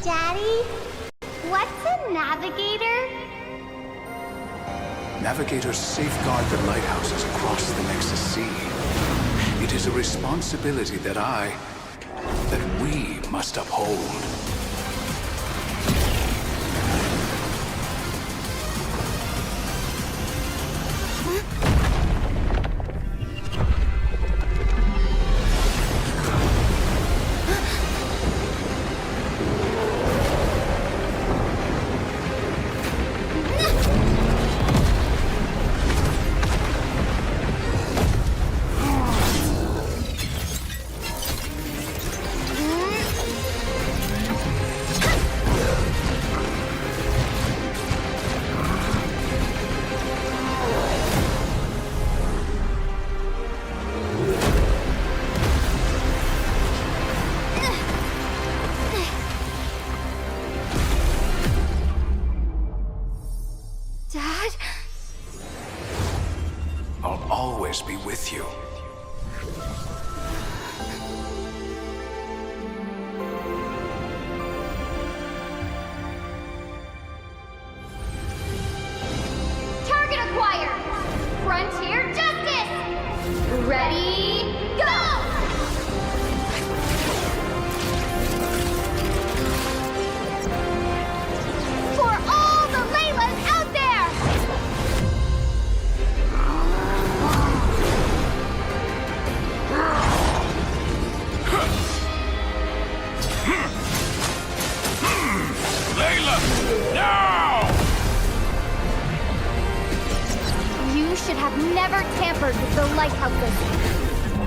Daddy, what's a navigator? Navigators safeguard the lighthouses across the Nexus Sea. It is a responsibility that we must uphold. Dad? I'll always be with you. Target acquired! Frontier Justice! Ready, go! For all the Laylas out there! Layla! Now! You should have never tampered with the lighthouses.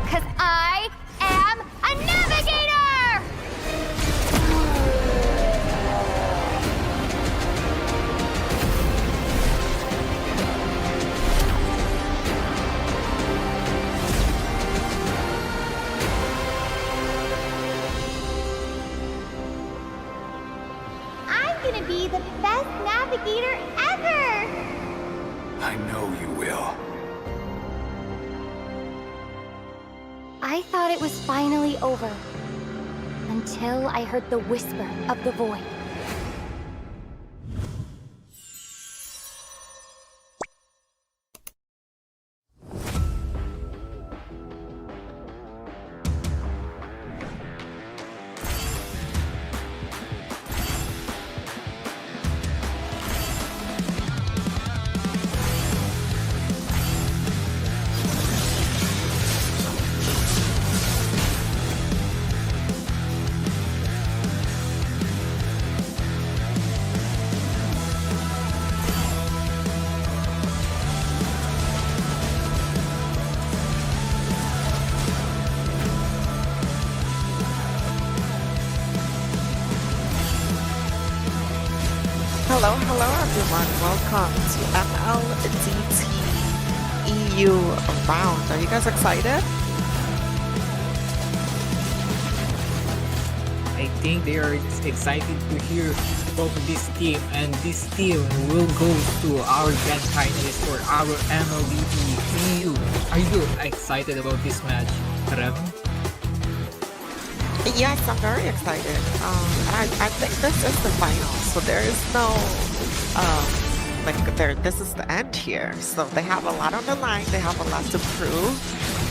Because I am a navigator! I'm gonna be the best navigator ever! I know you will. I thought it was finally over. Until I heard the whisper of the void. Hello, hello everyone. Welcome to MLDT EU round. Are you guys excited? I think they are excited to hear about this team, and this team will go to our grand finalist for our MLBB EU. Are you excited about this match, Rem? Yes, I'm very excited. I think this is the final, so there is no this is the end here. So they have a lot on the line. They have a lot to prove.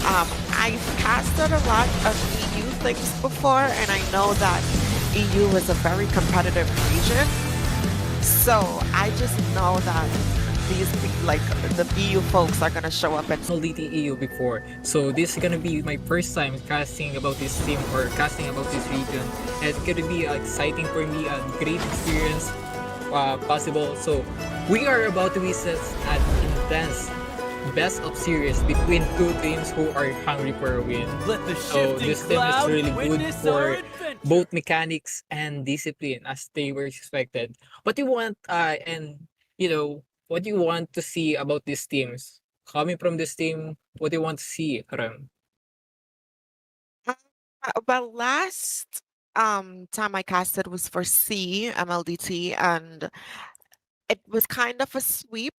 I've casted a lot of EU things before, and I know that EU is a very competitive region. So I just know that the EU folks are gonna show up at MLDT EU before, so this is gonna be my first time casting about this team or casting about this region. And it's gonna be exciting for me, a great experience possible. So we are about to witness an intense best of series between two teams who are hungry for a win. So this team is really good for both mechanics and discipline as they were expected. What you want what you want to see about these teams? Coming from this team, what do you want to see, Rem? Well, last time I casted was for MLDT, and it was kind of a sweep.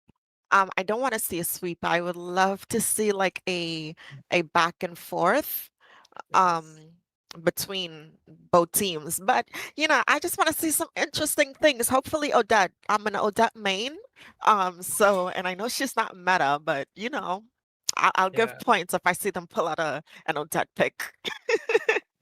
I don't want to see a sweep. I would love to see like a back and forth. Um, between both teams. But I just want to see some interesting things. Hopefully, Odette. I'm an Odette main. So, and I know she's not meta, but I'll give Yeah. points if I see them pull out an Odette pick.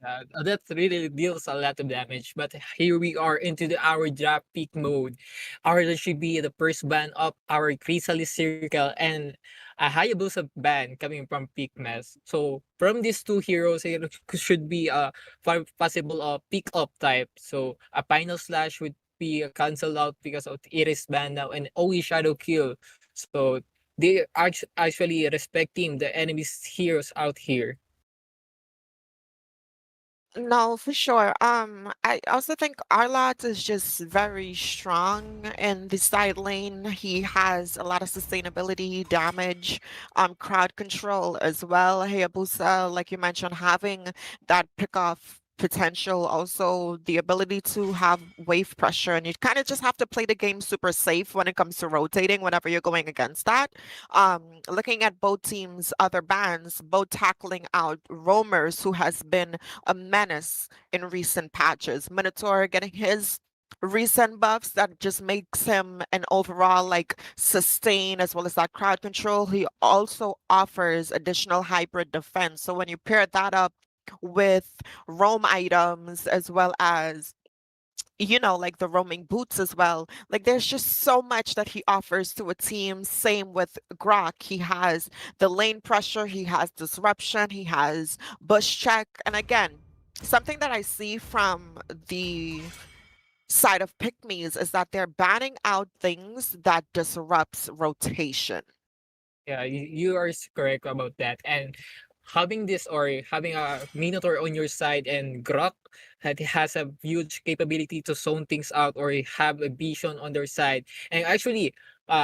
That really deals a lot of damage. But here we are into our draft pick mode. Our should be the first ban of our Chrysalis Circle and a Hayabusa ban coming from Pickmes. So from these two heroes, it should be a possible pick up type. So a final slash would be cancelled out because of Iris ban now and only shadow kill. So they are actually respecting the enemy's heroes out here. No, for sure. I also think Arlott is just very strong in the side lane. He has a lot of sustainability, damage, crowd control as well. Hayabusa, like you mentioned, having that pick off potential, also the ability to have wave pressure, and you kind of just have to play the game super safe when it comes to rotating whenever you're going against that. Looking at both teams' other bans, both tackling out roamers who has been a menace in recent patches. Minotaur getting his recent buffs that just makes him an overall like sustain as well as that crowd control. He also offers additional hybrid defense. So when you pair that up with roam items as well as like the roaming boots as well. Like there's just so much that he offers to a team. Same with Grok. He has the lane pressure, he has disruption, he has bush check. And again, something that I see from the side of Pickmes is that they're banning out things that disrupts rotation. Yeah, you are correct about that. And having this or having a Minotaur on your side and Grok that has a huge capability to zone things out or have a vision on their side. And actually,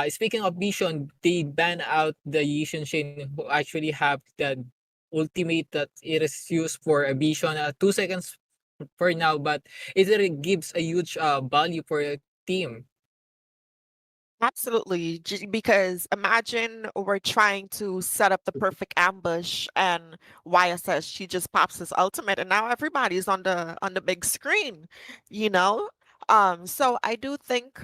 speaking of vision, they ban out the Yishin Shin who actually have the ultimate that it is used for a vision 2 seconds for now, but it really gives a huge value for a team. Absolutely, because imagine we're trying to set up the perfect ambush and YSS she just pops his ultimate and now everybody's on the big screen, you know? So I do think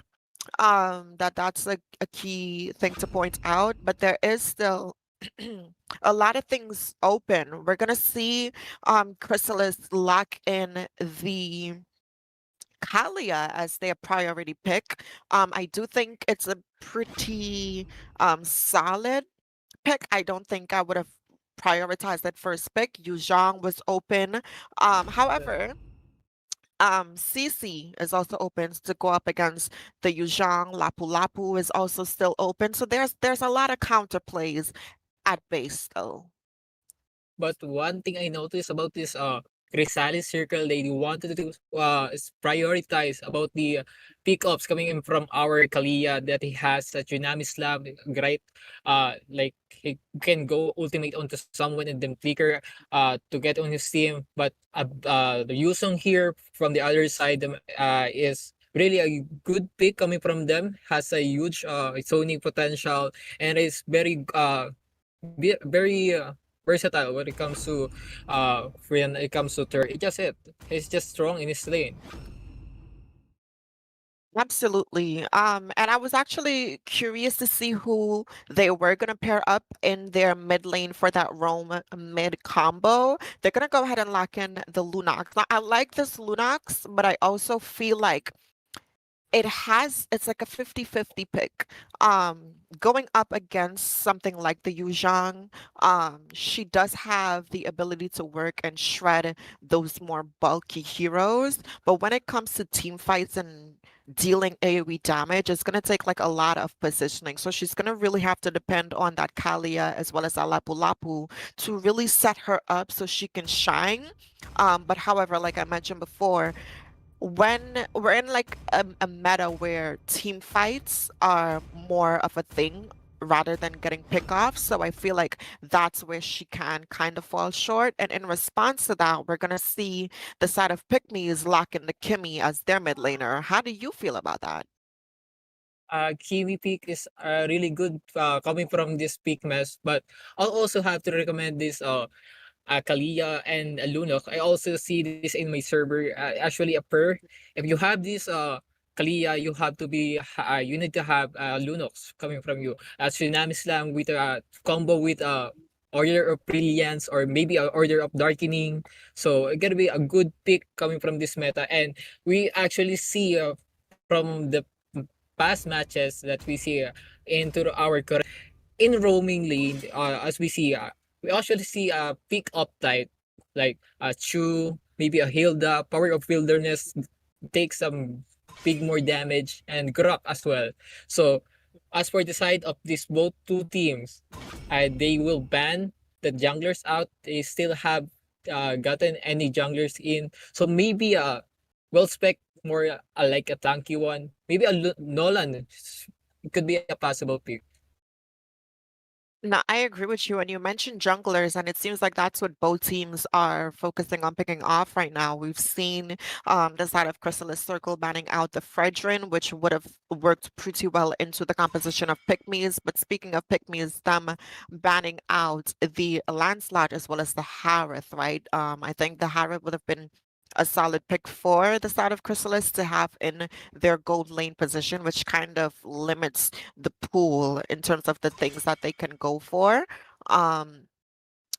that that's a key thing to point out, but there is still a lot of things open. We're gonna see Chrysalis lock in the Kalia as their priority pick. I do think it's a pretty solid pick. I don't think I would have prioritized that first pick. Yu Zhang was open. However, Cece is also open to go up against the Yu Zhang. Lapu Lapu is also still open. So there's a lot of counterplays at base though. But one thing I noticed about this Chrysalis Circle, they wanted to prioritize about the pickups coming in from our Kalia that he has a tsunami slab, right? Like he can go ultimate onto someone and then flicker to get on his team. But the Yusong here from the other side is really a good pick coming from them, has a huge zoning potential and is very very versatile when it comes to when it comes to turn. It just it. He's just strong in his lane. Absolutely. And I was actually curious to see who they were going to pair up in their mid lane for that roam mid combo. They're going to go ahead and lock in the Lunox. Now, I like this Lunox, but I also feel like it's like a 50-50 pick. Going up against something like the Yuzhang, she does have the ability to work and shred those more bulky heroes. But when it comes to team fights and dealing AoE damage, it's gonna take like a lot of positioning. So she's gonna really have to depend on that Kalia as well as that Lapu Lapu to really set her up so she can shine. But however, like I mentioned before, when we're in like a meta where team fights are more of a thing rather than getting pick-offs, so I feel like that's where she can kind of fall short. And in response to that, we're gonna see the side of Pickmes lock in the Kimmy as their mid laner. How do you feel about that? Kiwi pick is really good coming from this pick mess, but I'll also have to recommend this Kalia and Lunok. I also see this in my server. Actually, a pair. If you have this Kalia, you have to be you need to have Lunox coming from you. Tsunami Slam with a combo with Order of Brilliance or maybe a Order of Darkening. So it gonna be a good pick coming from this meta. And we actually see from the past matches that we see into our in roaming lane, as we actually see a pick up type like Chu, maybe a Hilda, Power of Wilderness take some big more damage and Grok as well. So as for the side of these both two teams, they will ban the junglers out. They still have gotten any junglers in. So maybe well spec more like a tanky one. Maybe a Nolan could be a possible pick. No, I agree with you. And you mentioned junglers, and it seems like that's what both teams are focusing on picking off right now. We've seen the side of Chrysalis Circle banning out the Fredrin, which would have worked pretty well into the composition of Pickmes. But speaking of Pickmes, them banning out the Lancelot as well as the Harith, right? I think the Harith would have been a solid pick for the side of Chrysalis to have in their gold lane position, which kind of limits the pool in terms of the things that they can go for. Um,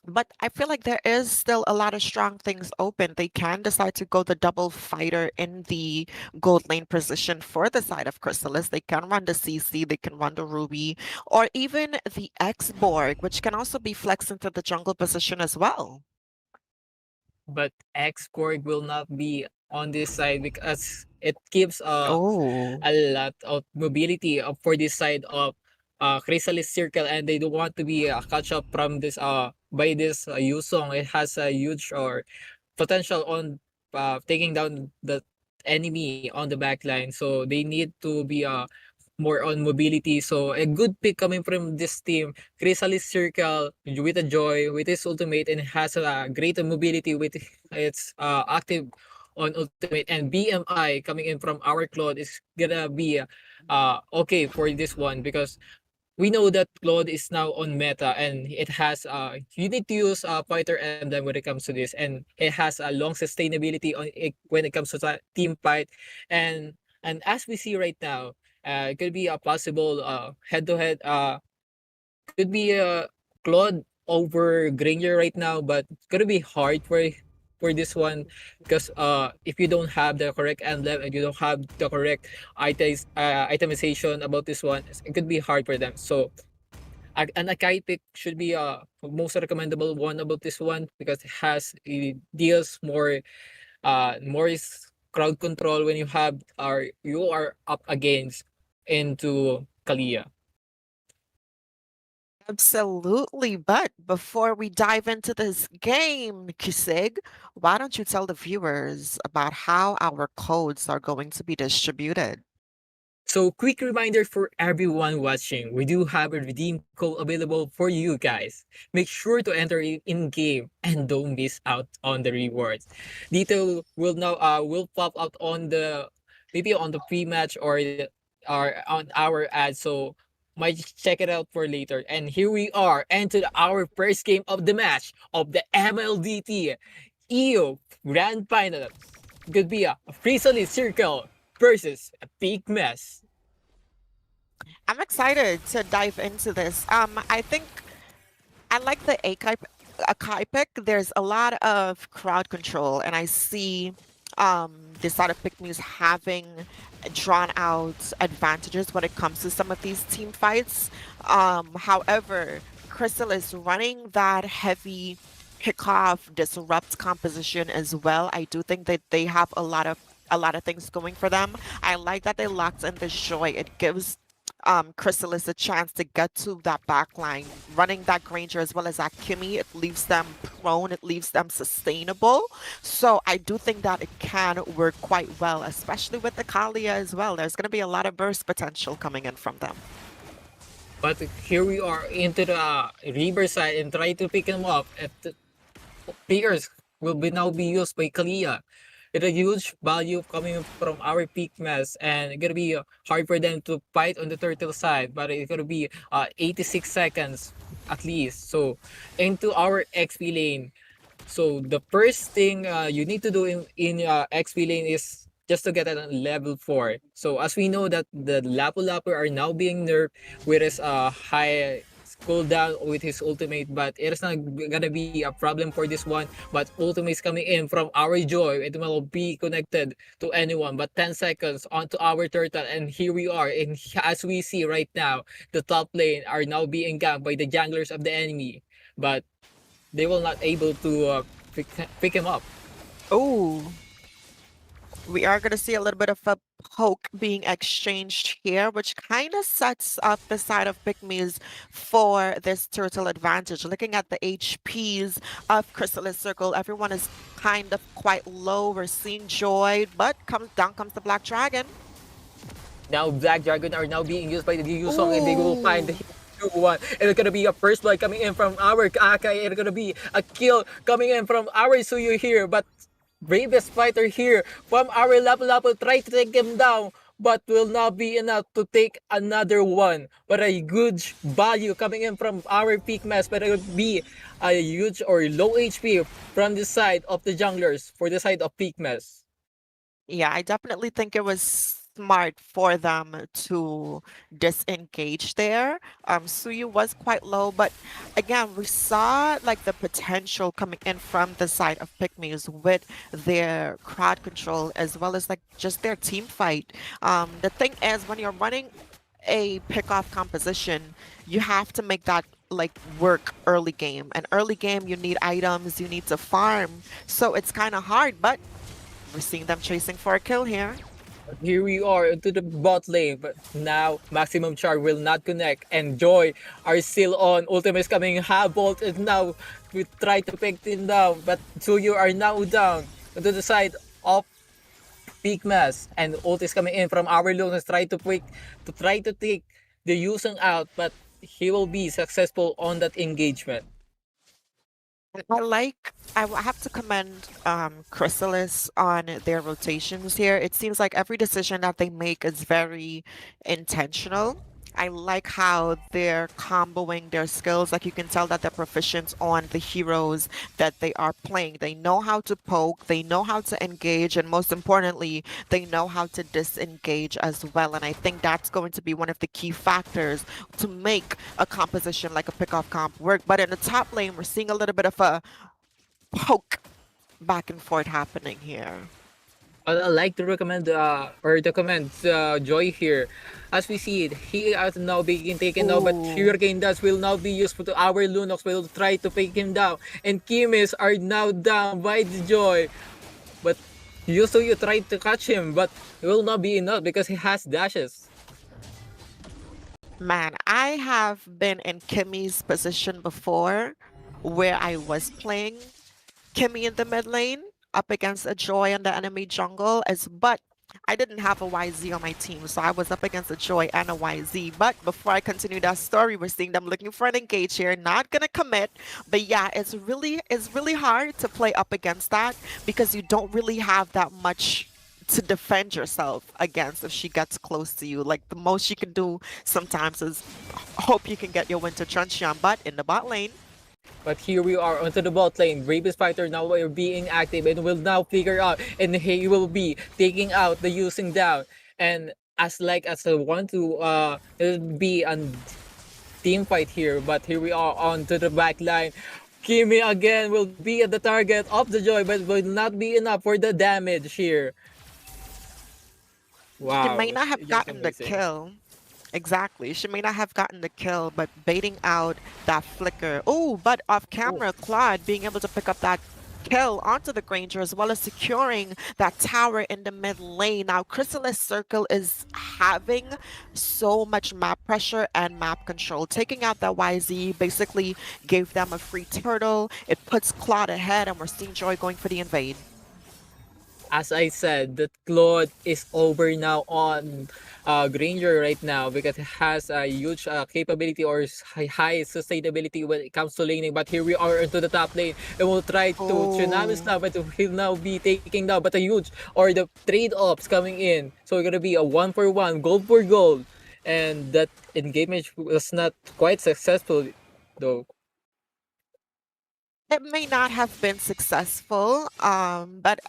but I feel like there is still a lot of strong things open. They can decide to go the double fighter in the gold lane position for the side of Chrysalis. They can run the CC, they can run the Ruby, or even the X-Borg, which can also be flexed into the jungle position as well. But X-Borg will not be on this side because it gives Oh. a lot of mobility for this side of Chrysalis Circle, and they don't want to be catch up from this by this Yusong. It has a huge or potential on taking down the enemy on the back line, so they need to be more on mobility. So a good pick coming from this team, Chrysalis Circle with a Joy, with his ultimate, and has a greater mobility with its active on ultimate, and BMI coming in from our Claude is gonna be okay for this one because we know that Claude is now on meta and it has you need to use fighter emblem when it comes to this, and it has a long sustainability on it when it comes to team fight. And as we see right now, it could be a possible head to head could be a Claude over Granger right now, but it's gonna be hard for this one because if you don't have the correct emblem and you don't have the correct itemization about this one, it could be hard for them. So an Akai pick should be most recommendable one about this one because it deals more crowd control when you are up against into Kalia. Absolutely. But before we dive into this game, Kisig, why don't you tell the viewers about how our codes are going to be distributed? So quick reminder for everyone watching, we do have a redeem code available for you guys. Make sure to enter it in game and don't miss out on the rewards. Detail will pop out on the maybe on the pre-match or on our ad, so might just check it out for later. And here we are, into our first game of the match of the MLDT EO Grand Final. Could be a Chrysalis Circle versus a Pickmes. I'm excited to dive into this. I think I like the Akai pick. There's a lot of crowd control, and I see the side of Pickmes having drawn out advantages when it comes to some of these team fights. However, Chrysalis running that heavy kickoff disrupt composition as well. I do think that they have a lot of things going for them. I like that they locked in the Joy. It gives Chrysalis a chance to get to that back line. Running that Granger as well as that Kimmy, it leaves them prone, it leaves them sustainable. So I do think that it can work quite well, especially with the Kalia as well. There's going to be a lot of burst potential coming in from them. But here we are into the river side and try to pick them up. The players will now be used by Kalia. It's a huge value coming from our Pickmes, and it's gonna be hard for them to fight on the turtle side, but it's gonna be 86 seconds at least. So into our XP lane, So the first thing you need to do in XP lane is just to get at a level 4. So as we know that the Lapu Lapu are now being nerfed with his high cooldown with his ultimate, but it is not gonna be a problem for this one. But ultimate is coming in from our Joy. It will be connected to anyone, but 10 seconds onto our turtle, and here we are. And as we see right now, the top lane are now being ganked by the junglers of the enemy. But they will not able to pick him up. Oh, we are going to see a little bit of a poke being exchanged here, which kind of sets up the side of Pickmes for this turtle advantage. Looking at the HPs of Chrysalis Circle, everyone is kind of quite low. We're seeing Joy, but down comes the Black Dragon. Now Black Dragon are now being used by the Yusong, and they will find the Ooh. one. And it's gonna be a first blood coming in from our Akai. It's gonna be a kill coming in from our Suyu here, but bravest fighter here from our Lapu Lapu try to take him down, but will not be enough to take another one. But a huge value coming in from our Pickmes, but it would be a huge or low HP from the side of the junglers for the side of Pickmes. Yeah, I definitely think it was smart for them to disengage there. Suyu was quite low, but again, we saw like the potential coming in from the side of Pickmes with their crowd control as well as like just their team fight. The thing is, when you're running a pick-off composition, you have to make that like work early game. And early game, you need items, you need to farm, so it's kind of hard, but we're seeing them chasing for a kill here. Here we are into the bot lane, but now maximum charge will not connect, and Joy are still on. Ultimate is coming, half bolt is now we try to pick him down, but Suyu are now down to the side of Pickmes, and ult is coming in from our Lunas try to take the Yusung out, but he will be successful on that engagement. I have to commend Chrysalis on their rotations here. It seems like every decision that they make is very intentional. I like how they're comboing their skills. Like you can tell that they're proficient on the heroes that they are playing. They know how to poke, they know how to engage, and most importantly, they know how to disengage as well. And I think that's going to be one of the key factors to make a composition like a pick-off comp work. But in the top lane, we're seeing a little bit of a poke back and forth happening here. I like to recommend or recommend Joy here. As we see it, he is now being taken now, but Ooh. Hurricane Dust will now be used for our Lunox will try to take him down. And Kimis are now down by the Joy. But you tried to catch him, but it will not be enough because he has dashes. Man, I have been in Kimmy's position before where I was playing Kimmy in the mid lane up against a Joy in the enemy jungle but I didn't have a YZ on my team, so I was up against a Joy and a YZ. But before I continue that story, we're seeing them looking for an engage here, not gonna commit. But yeah, it's really hard to play up against that because you don't really have that much to defend yourself against if she gets close to you. Like the most you can do sometimes is hope you can get your Winter Truncheon, but in the bot lane. But here we are onto the bot lane. Bravest fighter now are being active and will now figure out, and he will be taking out the using down. And as I want to it'll be a team fight here, but here we are onto the back line. Kimi again will be at the target of the Joy, but will not be enough for the damage here. She Wow, may not have just gotten the amazing. kill. Exactly. She may not have gotten the kill, but baiting out that flicker. Oh, but off camera, Claude being able to pick up that kill onto the Granger as well as securing that tower in the mid lane. Now, Chrysalis Circle is having so much map pressure and map control. Taking out that YZ basically gave them a free turtle. It puts Claude ahead, and we're seeing Joy going for the invade. As I said, that Claude is over now on Granger right now because it has a huge capability or high sustainability when it comes to laning. But here we are into the top lane, and we'll try to Tsunami Oh. now, but he'll now be taking down. But a huge or the trade-offs coming in, so we're gonna be a 1-for-1, gold for gold, and that engagement was not quite successful though. It may not have been successful, but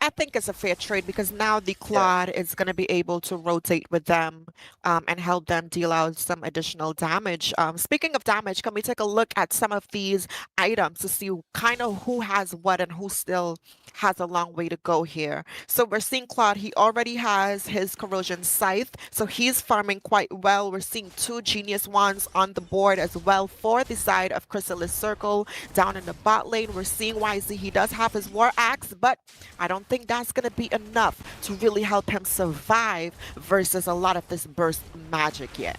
I think it's a fair trade because now the Yeah. Claude is going to be able to rotate with them and help them deal out some additional damage. Speaking of damage, can we take a look at some of these items to see kind of who has what and who still has a long way to go here? So we're seeing Claude, he already has his Corrosion Scythe, so he's farming quite well. We're seeing two Genius Wands on the board as well for the side of Chrysalis Circle. Down in the bot lane, we're seeing YZ, he does have his War Axe, but I don't think that's going to be enough to really help him survive versus a lot of this burst magic yet.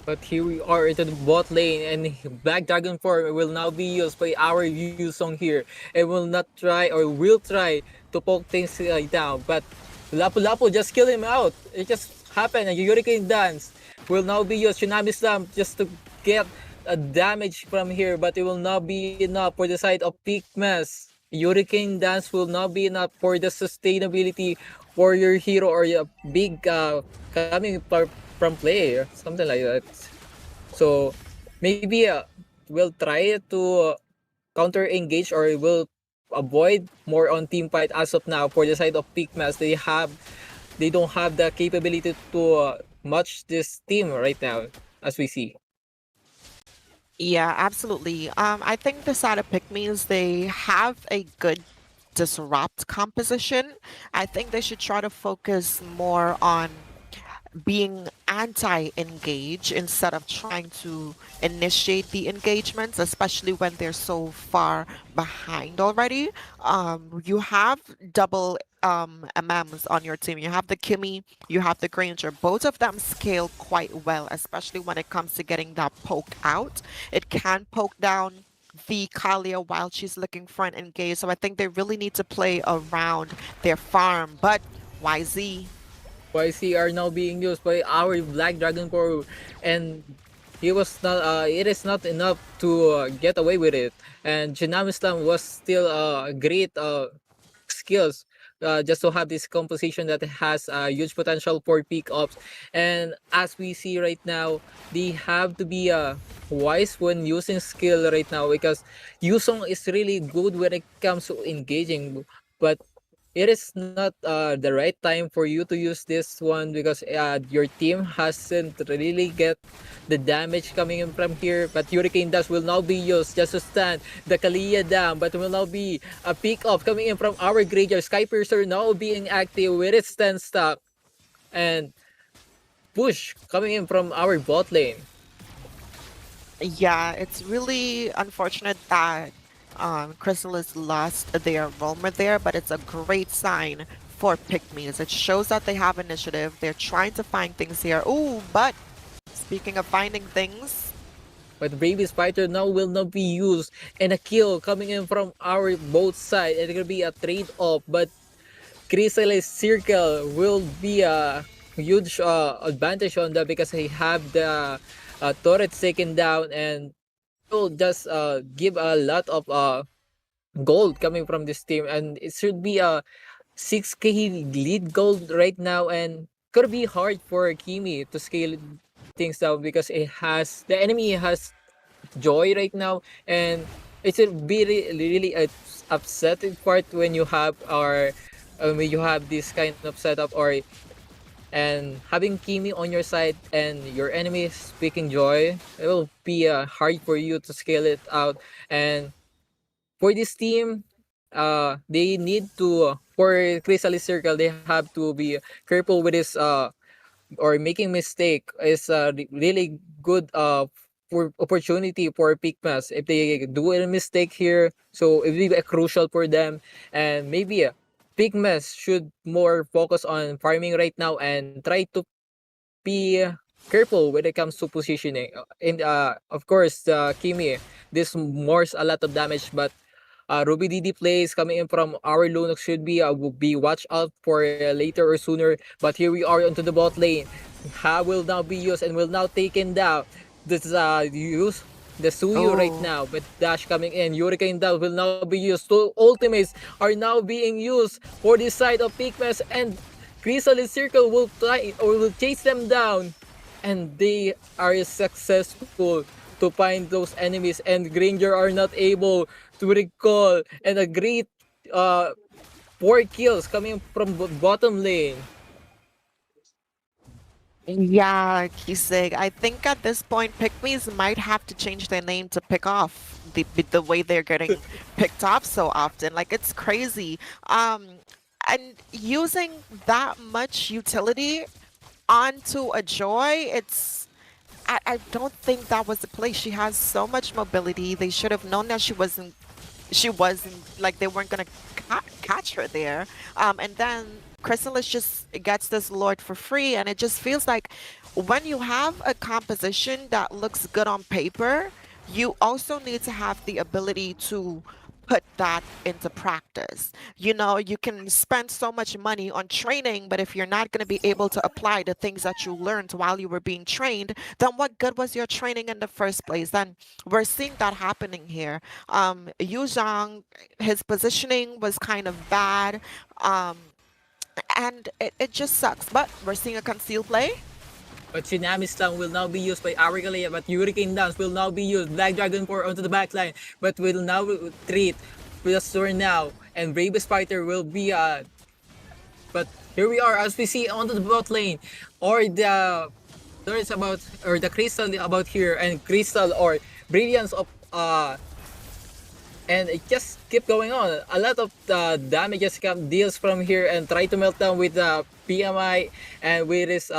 But here we are into the bot lane, and Black Dragon 4 will now be used by our Yusong here. It will not try or will try to poke things down, but Lapu Lapu just kill him out. It just happened. A Hurricane Dance will now be used. Tsunami Slam just to get a damage from here, but it will not be enough for the side of Pickmes. Hurricane Dance will not be enough for the sustainability for your hero or a big coming from play, something like that. So maybe we'll try to counter engage or will avoid more on team fight as of now for the side of Pickmes. They don't have the capability to match this team right now as we see. Yeah, absolutely. I think the side of Pickmes, they have a good disrupt composition. I think they should try to focus more on being anti-engage instead of trying to initiate the engagements, especially when they're so far behind already. You have double MMs on your team. You have the Kimmy, you have the Granger. Both of them scale quite well, especially when it comes to getting that poke out. It can poke down the Kalia while she's looking for an engage. So I think they really need to play around their farm. But YZ, YC are now being used by our Black Dragon Core, and he was not. It is not enough to get away with it. And Tsunami Slam was still great skills. Just to have this composition that has huge potential for pick-ups, and as we see right now, they have to be wise when using skill right now because Yusong is really good when it comes to engaging, but it is not the right time for you to use this one because your team hasn't really get the damage coming in from here. But Hurricane Dash will now be used just to stand the Kalia down, but will now be a pick off coming in from our Graveyard. Skypiercer now being active with its 10 stock, and push coming in from our bot lane. yeah, it's really unfortunate that Chrysalis lost their roamer there, but it's a great sign for Pickmes. It shows that they have initiative. They're trying to find things here. Ooh, but speaking of finding things, But Baby Spider now will not be used, and a kill coming in from our both side. It's gonna be a trade off, but Chrysalis Circle will be a huge advantage on that because they have the turrets taken down and will just give a lot of gold coming from this team, and it should be a 6k lead gold right now, and gonna be hard for Kimi to scale things down because the enemy has joy right now, and it's a really a upsetting part when you have this kind of setup or and having Kimi on your side and your enemy is picking joy. It will be hard for you to scale it out, and for this team they need to for Chrysalis Circle they have to be careful with this or making mistake is a really good for opportunity for Pickmes if they do a mistake here, so it will be crucial for them, and maybe Pickmes should more focus on farming right now and try to be careful when it comes to positioning. And of course, Kimi, this mores a lot of damage, but Ruby DD plays coming in from our Lunox should be watch out for later or sooner. But here we are onto the bot lane. Ha will now be used and will now taken down. This is use the Suyu right oh, now, but Dash coming in. Hurricane Dash will now be used. Two ultimates are now being used for this side of Pickmes, and Chrysalis Circle will try or will chase them down, and they are successful to find those enemies, and Granger are not able to recall, and a great uh 4 kills coming from bottom lane. Yeah, Kisig. I think at this point, Pickmes might have to change their name to pick off the way they're getting picked off so often. Like it's crazy. And using that much utility onto a Joy, I don't think that was the play. She has so much mobility. They should have known that she wasn't like they weren't gonna catch her there. And then Chrysalis just gets this Lord for free, and it just feels like when you have a composition that looks good on paper, you also need to have the ability to put that into practice. You know, you can spend so much money on training, but if you're not going to be able to apply the things that you learned while you were being trained, then what good was your training in the first place? Then we're seeing that happening here. Yu Zhang, his positioning was kind of bad, and it just sucks. But we're seeing a concealed play. But Tsunami Slam will now be used by Aurigalea, but Hurricane Dance will now be used. Black Dragon 4 onto the backline, but will now treat Plastor now, and Brave Spider will be but here we are as we see onto the bot lane, or the there's about or the Crystal about here, and Crystal or Brilliance of and it just keep going on. A lot of damages come deals from here and try to melt down with the PMI and with his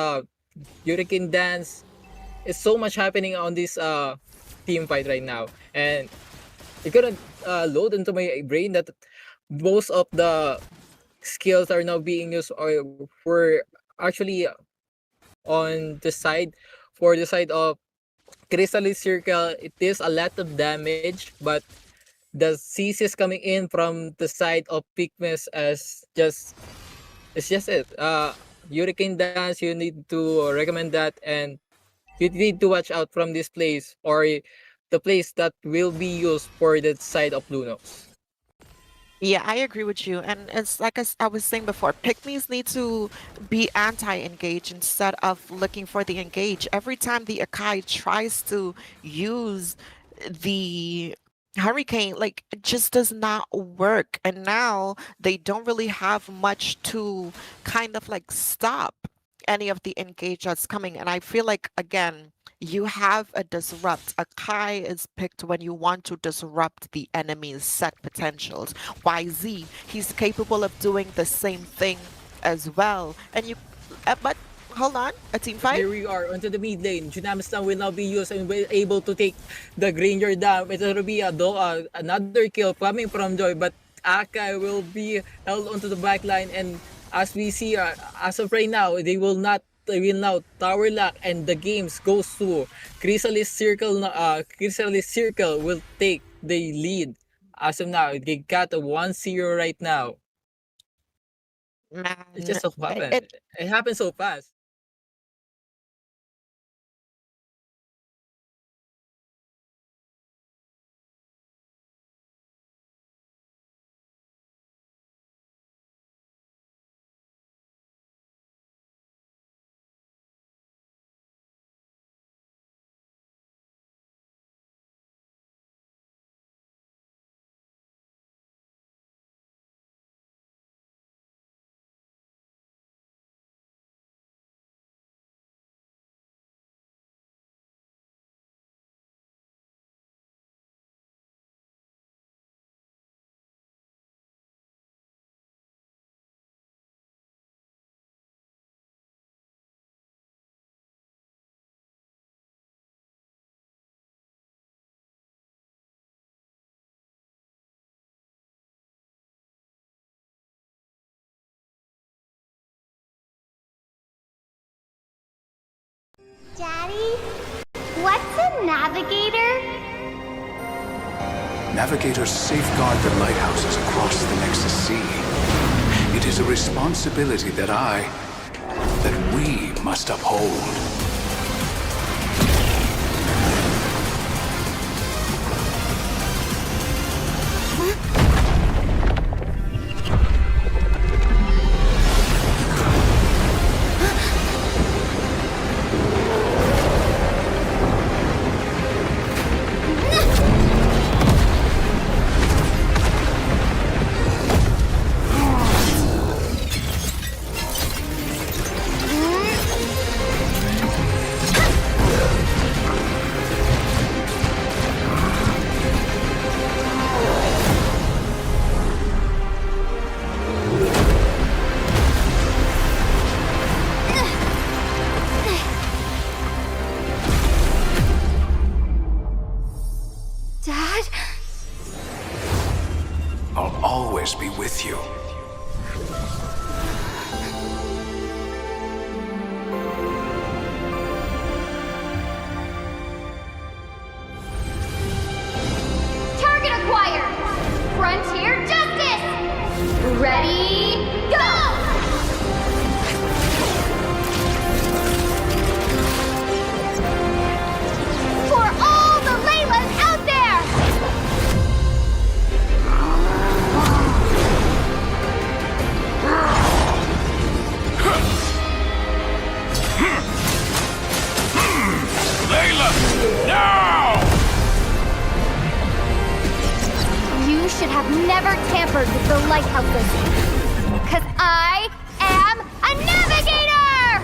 Hurricane Dance. It's so much happening on this team fight right now, and it couldn't load into my brain that most of the skills are now being used or were actually on the side for the side of Chrysalis Circle. It is a lot of damage, but the CCs coming in from the side of Pickmes as just it's just it. Hurricane Dance, you need to recommend that, and you need to watch out from this place or the place that will be used for the side of Lunox. Yeah, I agree with you. And it's like I was saying before, Pickmes need to be anti-engage instead of looking for the engage. Every time the Akai tries to use the Hurricane, like it just does not work. And now they don't really have much to kind of like stop any of the engage that's coming. And I feel like, again, you have a disrupt. A Kai is picked when you want to disrupt the enemy's set potentials. YZ, he's capable of doing the same thing as well. And you, but hold on, a team fight. Here we are onto the mid lane. Junamistan will now be used and will able to take the Granger down. It will be another kill coming from Joy, but Akai will be held onto the back line, and as we see, as of right now, they will now tower lock, and the games goes to Chrysalis Circle. Chrysalis Circle will take the lead. As of now, they got a 1-0 right now. Man, It just so happened. It happened so fast. Daddy, what's a navigator? Navigators safeguard the lighthouses across the Nexus Sea. It is a responsibility that we must uphold. should have never tampered with the lighthouses. Because I am a navigator!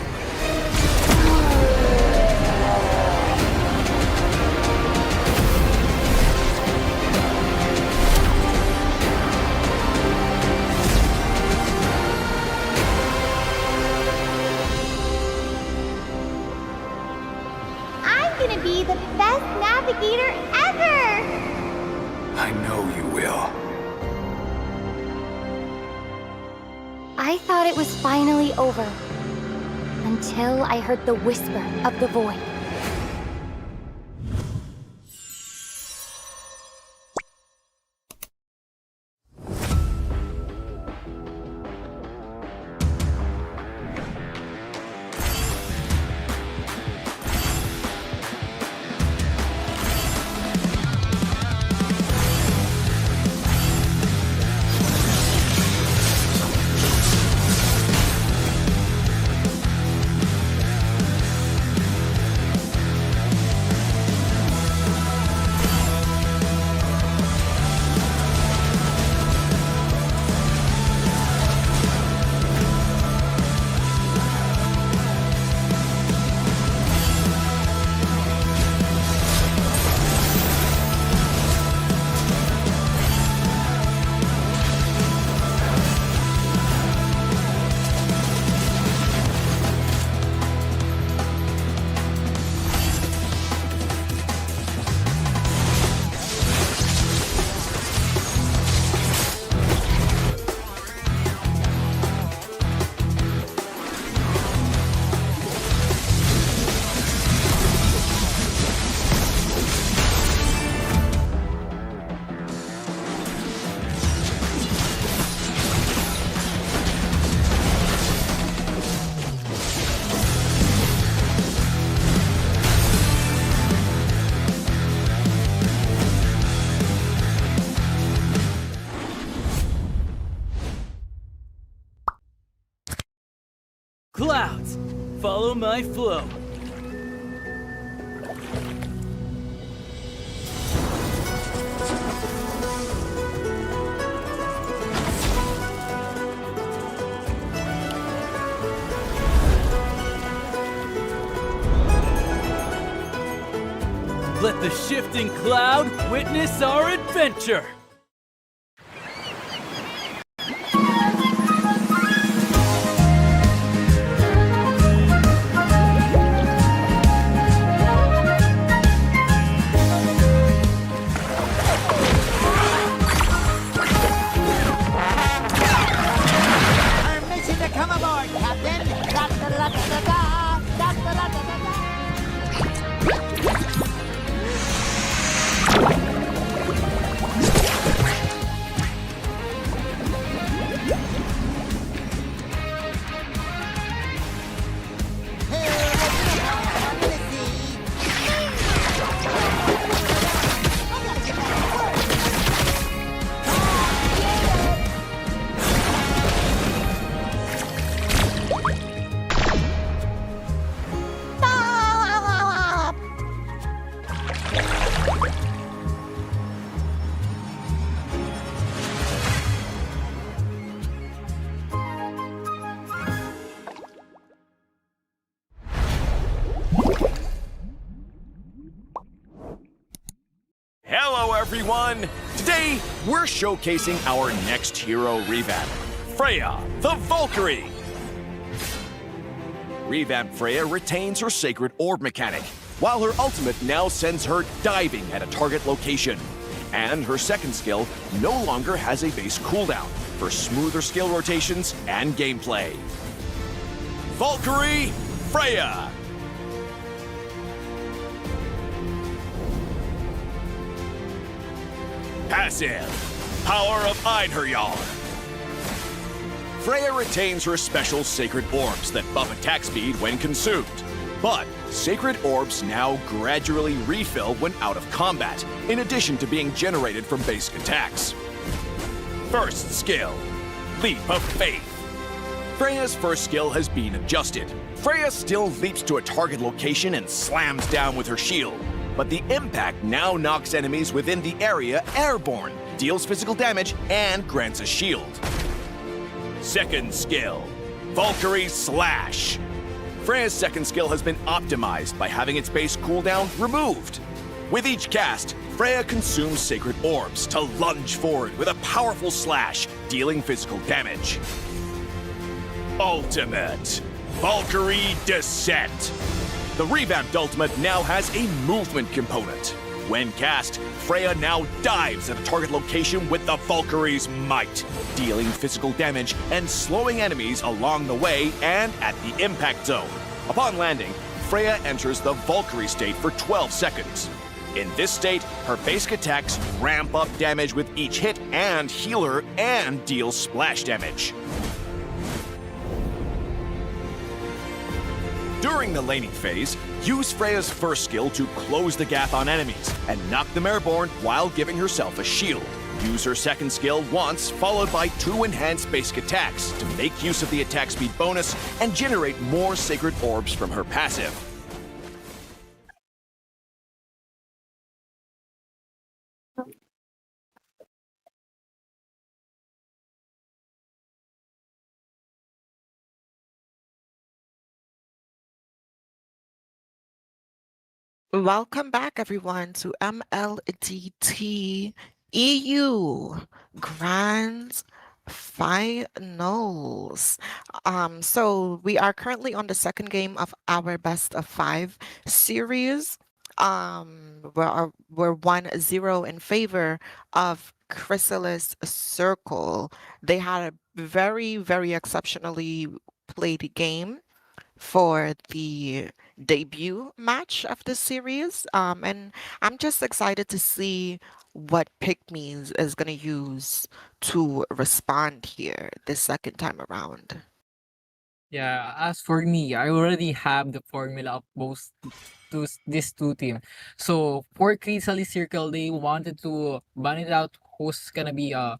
I'm gonna be the best navigator ever! I know you will. I thought it was finally over. Until I heard the whisper of the void. Clouds, follow my flow. Let the shifting cloud witness our adventure. Hello everyone! Today, we're showcasing our next hero revamp, Freya, the Valkyrie! Revamped Freya retains her Sacred Orb mechanic, while her ultimate now sends her diving at a target location. And her second skill no longer has a base cooldown for smoother skill rotations and gameplay. Valkyrie, Freya! Passive, Power of Einherjar. Freya retains her special Sacred Orbs that buff attack speed when consumed. But Sacred Orbs now gradually refill when out of combat, in addition to being generated from basic attacks. First skill, Leap of Faith. Freya's first skill has been adjusted. Freya still leaps to a target location and slams down with her shield, but the impact now knocks enemies within the area airborne, deals physical damage, and grants a shield. Second skill, Valkyrie Slash. Freya's second skill has been optimized by having its base cooldown removed. With each cast, Freya consumes sacred orbs to lunge forward with a powerful slash, dealing physical damage. Ultimate, Valkyrie Descent. The revamped ultimate now has a movement component. When cast, Freya now dives at a target location with the Valkyrie's might, dealing physical damage and slowing enemies along the way and at the impact zone. Upon landing, Freya enters the Valkyrie state for 12 seconds. In this state, her basic attacks ramp up damage with each hit and heal her and deal splash damage. During the laning phase, use Freya's first skill to close the gap on enemies and knock them airborne while giving herself a shield. Use her second skill once, followed by 2 enhanced basic attacks to make use of the attack speed bonus and generate more sacred orbs from her passive. Welcome back, everyone, to MLDT EU Grand Finals. So we are currently on the second game of our best of 5 series. We're 1-0 in favor of Chrysalis Circle. They had a very, very exceptionally played game for the debut match of the series. And I'm just excited to see what Pickmes is going to use to respond here this second time around. Yeah, as for me, I already have the formula of both these two teams. So for Chrysalis Circle, they wanted to ban it out who's gonna be a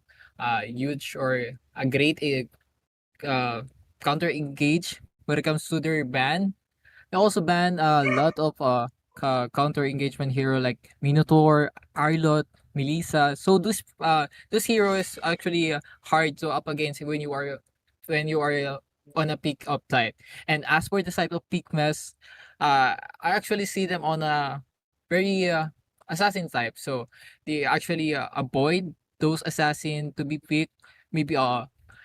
huge or a great counter engage when it comes to their ban. They also ban a lot of counter engagement hero like Minotaur, Arlot, Melissa. So those heroes actually hard to up against when you are on a pick up type. And as for the side of Pickmes, I actually see them on a very assassin type. So they actually avoid those assassin to be picked. Maybe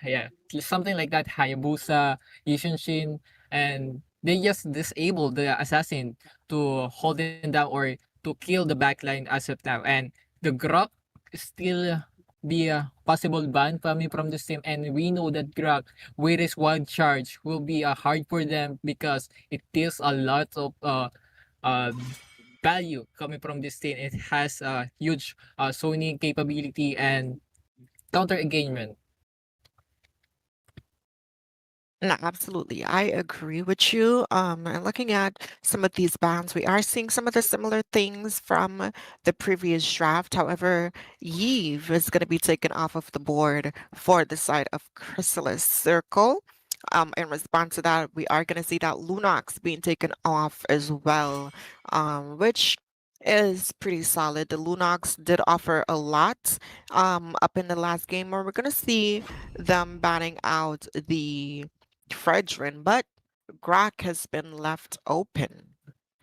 yeah, something like that. Hayabusa, Yishinshin, and they just disable the assassin to hold it down or to kill the backline as of now. And the Grok still be a possible ban coming from this team, and we know that Grok with his one charge will be hard for them because it deals a lot of uh value coming from this team. It has a huge zoning capability and counter engagement. No, absolutely. I agree with you. And looking at some of these bans, we are seeing some of the similar things from the previous draft. However, Yves is going to be taken off of the board for the side of Chrysalis Circle. In response to that, we are going to see that Lunox being taken off as well, which is pretty solid. The Lunox did offer a lot up in the last game, where we're going to see them banning out the Fredrin, but Grok has been left open.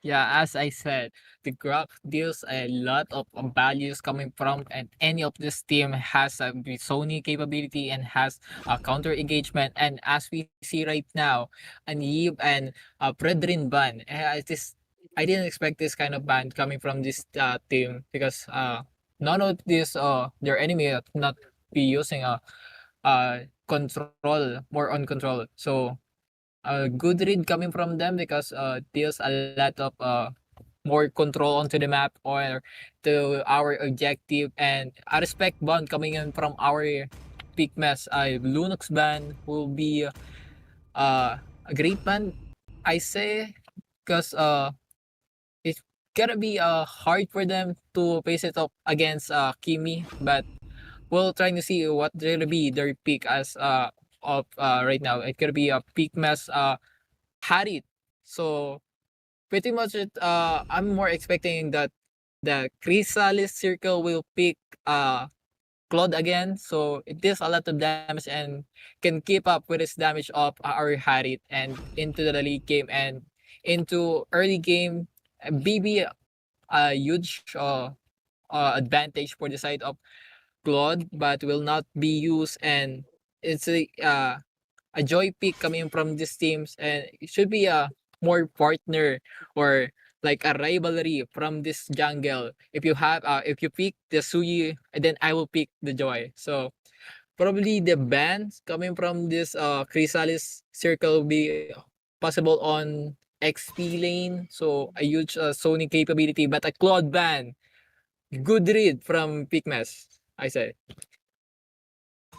Yeah, as I said, the Grok deals a lot of values coming from, and any of this team has a Sony capability and has a counter engagement. And as we see right now, an Eve and Predrin ban. I didn't expect this kind of ban coming from this team because none of this their enemy not be using control more on control. So a good read coming from them because deals a lot of more control onto the map or to our objective, and a respect bond coming in from our Pickmes. Lunox ban will be a great ban, I say, because it's gonna be hard for them to face it up against Kimi, but we'll try to see what gonna be their pick as of right now. It's gonna be a Pickmes Harit. So pretty much I'm more expecting that the Chrysalis Circle will pick Claude again, so it deals a lot of damage and can keep up with its damage of our Harit and into the late game and into early game. BB a huge advantage for the side of Claude, but will not be used, and it's a joy pick coming from these teams, and it should be a more partner or like a rivalry from this jungle. If you pick the Suyi, then I will pick the Joy. So probably the bans coming from this Chrysalis Circle will be possible on XP lane. So a huge Sony capability, but a Claude ban. Good read from Pickmes, I say.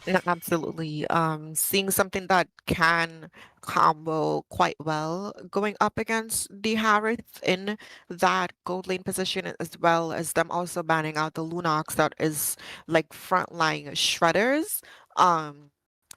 No, absolutely. Seeing something that can combo quite well going up against the Harith in that gold lane position, as well as them also banning out the Lunox that is like frontline shredders.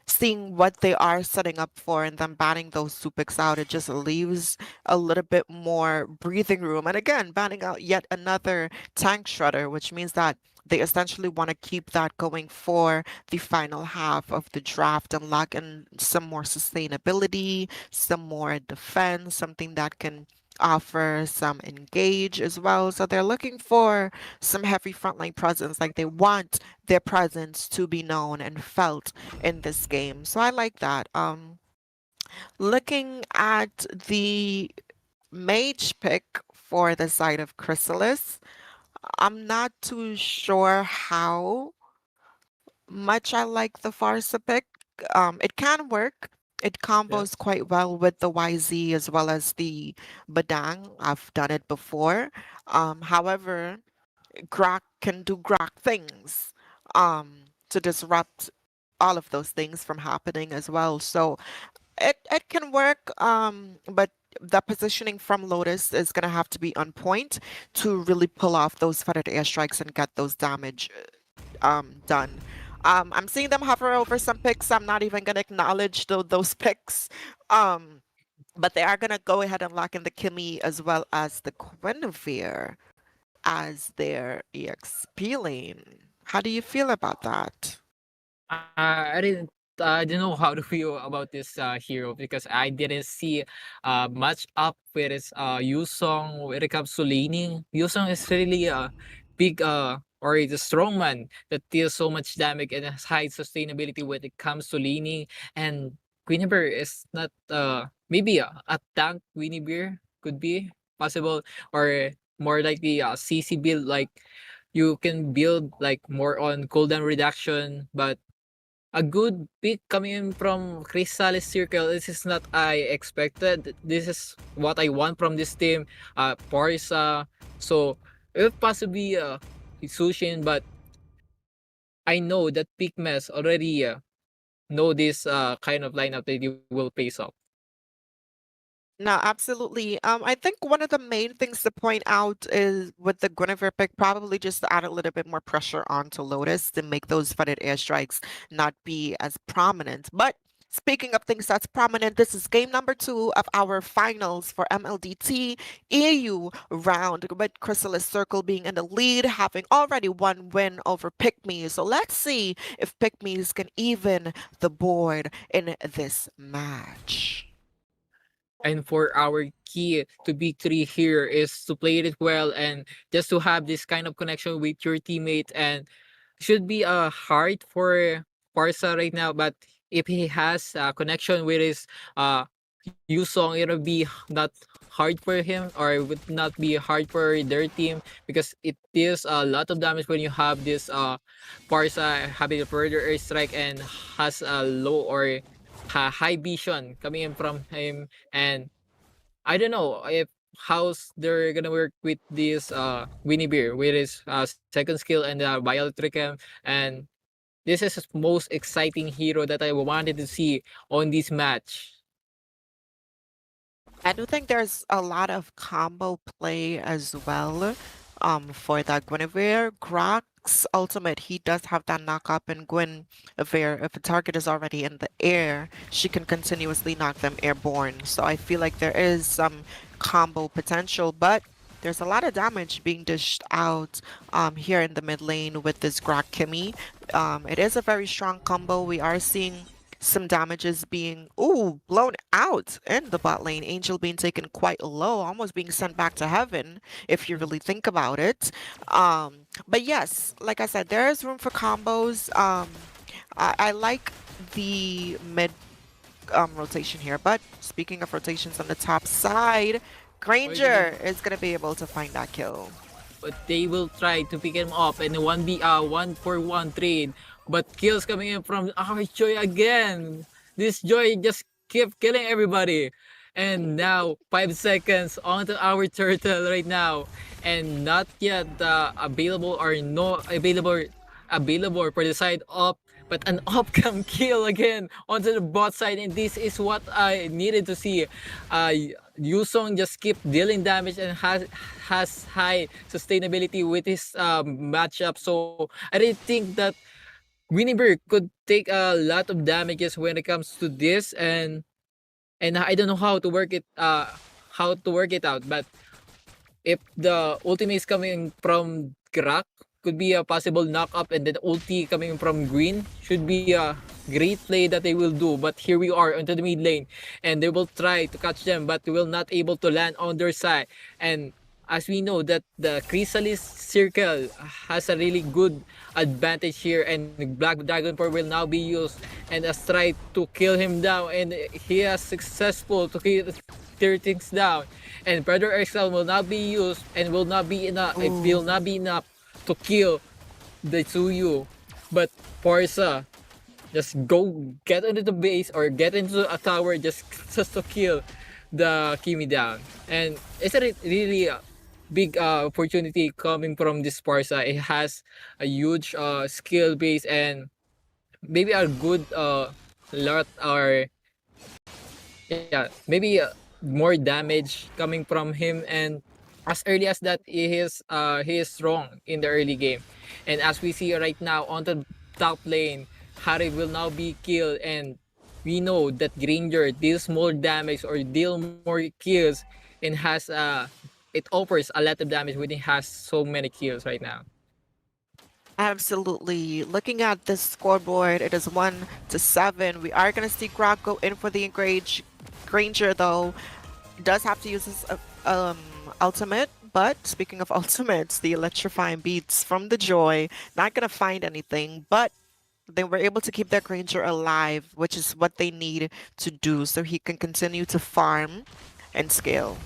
Seeing what they are setting up for and then banning those Supics out, it just leaves a little bit more breathing room. And again, banning out yet another tank shredder, which means that they essentially want to keep that going for the final half of the draft and lock in some more sustainability, some more defense, something that can offer some engage as well. So they're looking for some heavy frontline presence. Like they want their presence to be known and felt in this game. So I like that. Looking at the mage pick for the side of Chrysalis, I'm not too sure how much I like the Farsa pick. It can work. It combos Yes. quite well with the YZ as well as the Badang. I've done it before. However, Grok can do Grok things to disrupt all of those things from happening as well. So it can work, but the positioning from Lotus is gonna have to be on point to really pull off those feathered airstrikes and get those damage done. I'm seeing them hover over some picks. I'm not even gonna acknowledge those picks. But they are gonna go ahead and lock in the Kimmy as well as the Guinevere as their EXP lane. How do you feel about that? I didn't know how to feel about this hero because I didn't see much up with his Yusong when it comes to laning. Yusong is really a big or is a strong man that deals so much damage and has high sustainability when it comes to laning. And Guinevere is not maybe a tank Guinevere could be possible, or more likely a CC build, like you can build like more on cooldown reduction, but a good pick coming in from Chrysalis Circle. This is not I expected. This is what I want from this team. Parsa. So if possibly Sushin, but I know that Pickmes already know this kind of lineup that you will face off. No, absolutely. I think one of the main things to point out is with the Guinevere pick, probably just to add a little bit more pressure onto Lotus to make those flooded airstrikes not be as prominent. But speaking of things that's prominent, this is game number 2 of our finals for MLDT EU round, with Chrysalis Circle being in the lead, having already one win over Pickmes. So let's see if Pickmes can even the board in this match. And for our key to victory here is to play it well and just to have this kind of connection with your teammate, and should be a hard for Parsa right now, but if he has a connection with his Yusong, it'll be not hard for him, or it would not be hard for their team, because it deals a lot of damage when you have this Parsa having a further airstrike and has a low or high vision coming in from him. And I don't know if how's they're gonna work with this Winnie Beer with his second skill and Violet Trickem. And this is the most exciting hero that I wanted to see on this match. I do think there's a lot of combo play as well for that Guinevere. Grok's ultimate, he does have that knock up, and Guinevere, if a target is already in the air, she can continuously knock them airborne. So I feel like there is some combo potential, but there's a lot of damage being dished out here in the mid lane with this Grok Kimmy. It is a very strong combo. We are seeing some damages being blown out in the bot lane. Angel being taken quite low, almost being sent back to heaven if you really think about it. But yes, like I said, there is room for combos. I like the mid rotation here, but speaking of rotations on the top side, Granger is gonna be able to find that kill. But they will try to pick him up in a 1v1 trade. But kills coming in from our Joy again. This Joy just keep killing everybody. And now 5 seconds onto our turtle right now. And not yet available or no available for the side up, but an upcome kill again onto the bot side, and this is what I needed to see. Yusong just keep dealing damage and has high sustainability with his matchup, so I really think that Winnieberg could take a lot of damages when it comes to this, and I don't know how to work it out, but if the ultimate is coming from Grak, could be a possible knock up, and then ulti coming from green should be a great play that they will do. But here we are into the mid lane, and they will try to catch them, but they will not able to land on their side. And as we know that the Chrysalis Circle has a really good advantage here, and Black Dragon Power will now be used and has tried to kill him down, and he has successful to tear things down. And Predator Excel will not be used and will not be enough. It will not be enough to kill the Tsuyu, but Forza just go get into the base or get into a tower just to kill the Kimi down. And it's a really big opportunity coming from this Forza. It has a huge skill base and maybe a good lot or maybe more damage coming from him, and as early as that he is strong in the early game. And as we see right now on the top lane, Harry will now be killed, and we know that Granger deals more damage or deal more kills and has it offers a lot of damage when it has so many kills right now. Absolutely. Looking at this scoreboard, it is 1-7. We are going to see Grok go in for the engage. Granger, though, does have to use his ultimate. But speaking of ultimates, the electrifying beats from the Joy, not going to find anything, but they were able to keep their Granger alive, which is what they need to do so he can continue to farm and scale.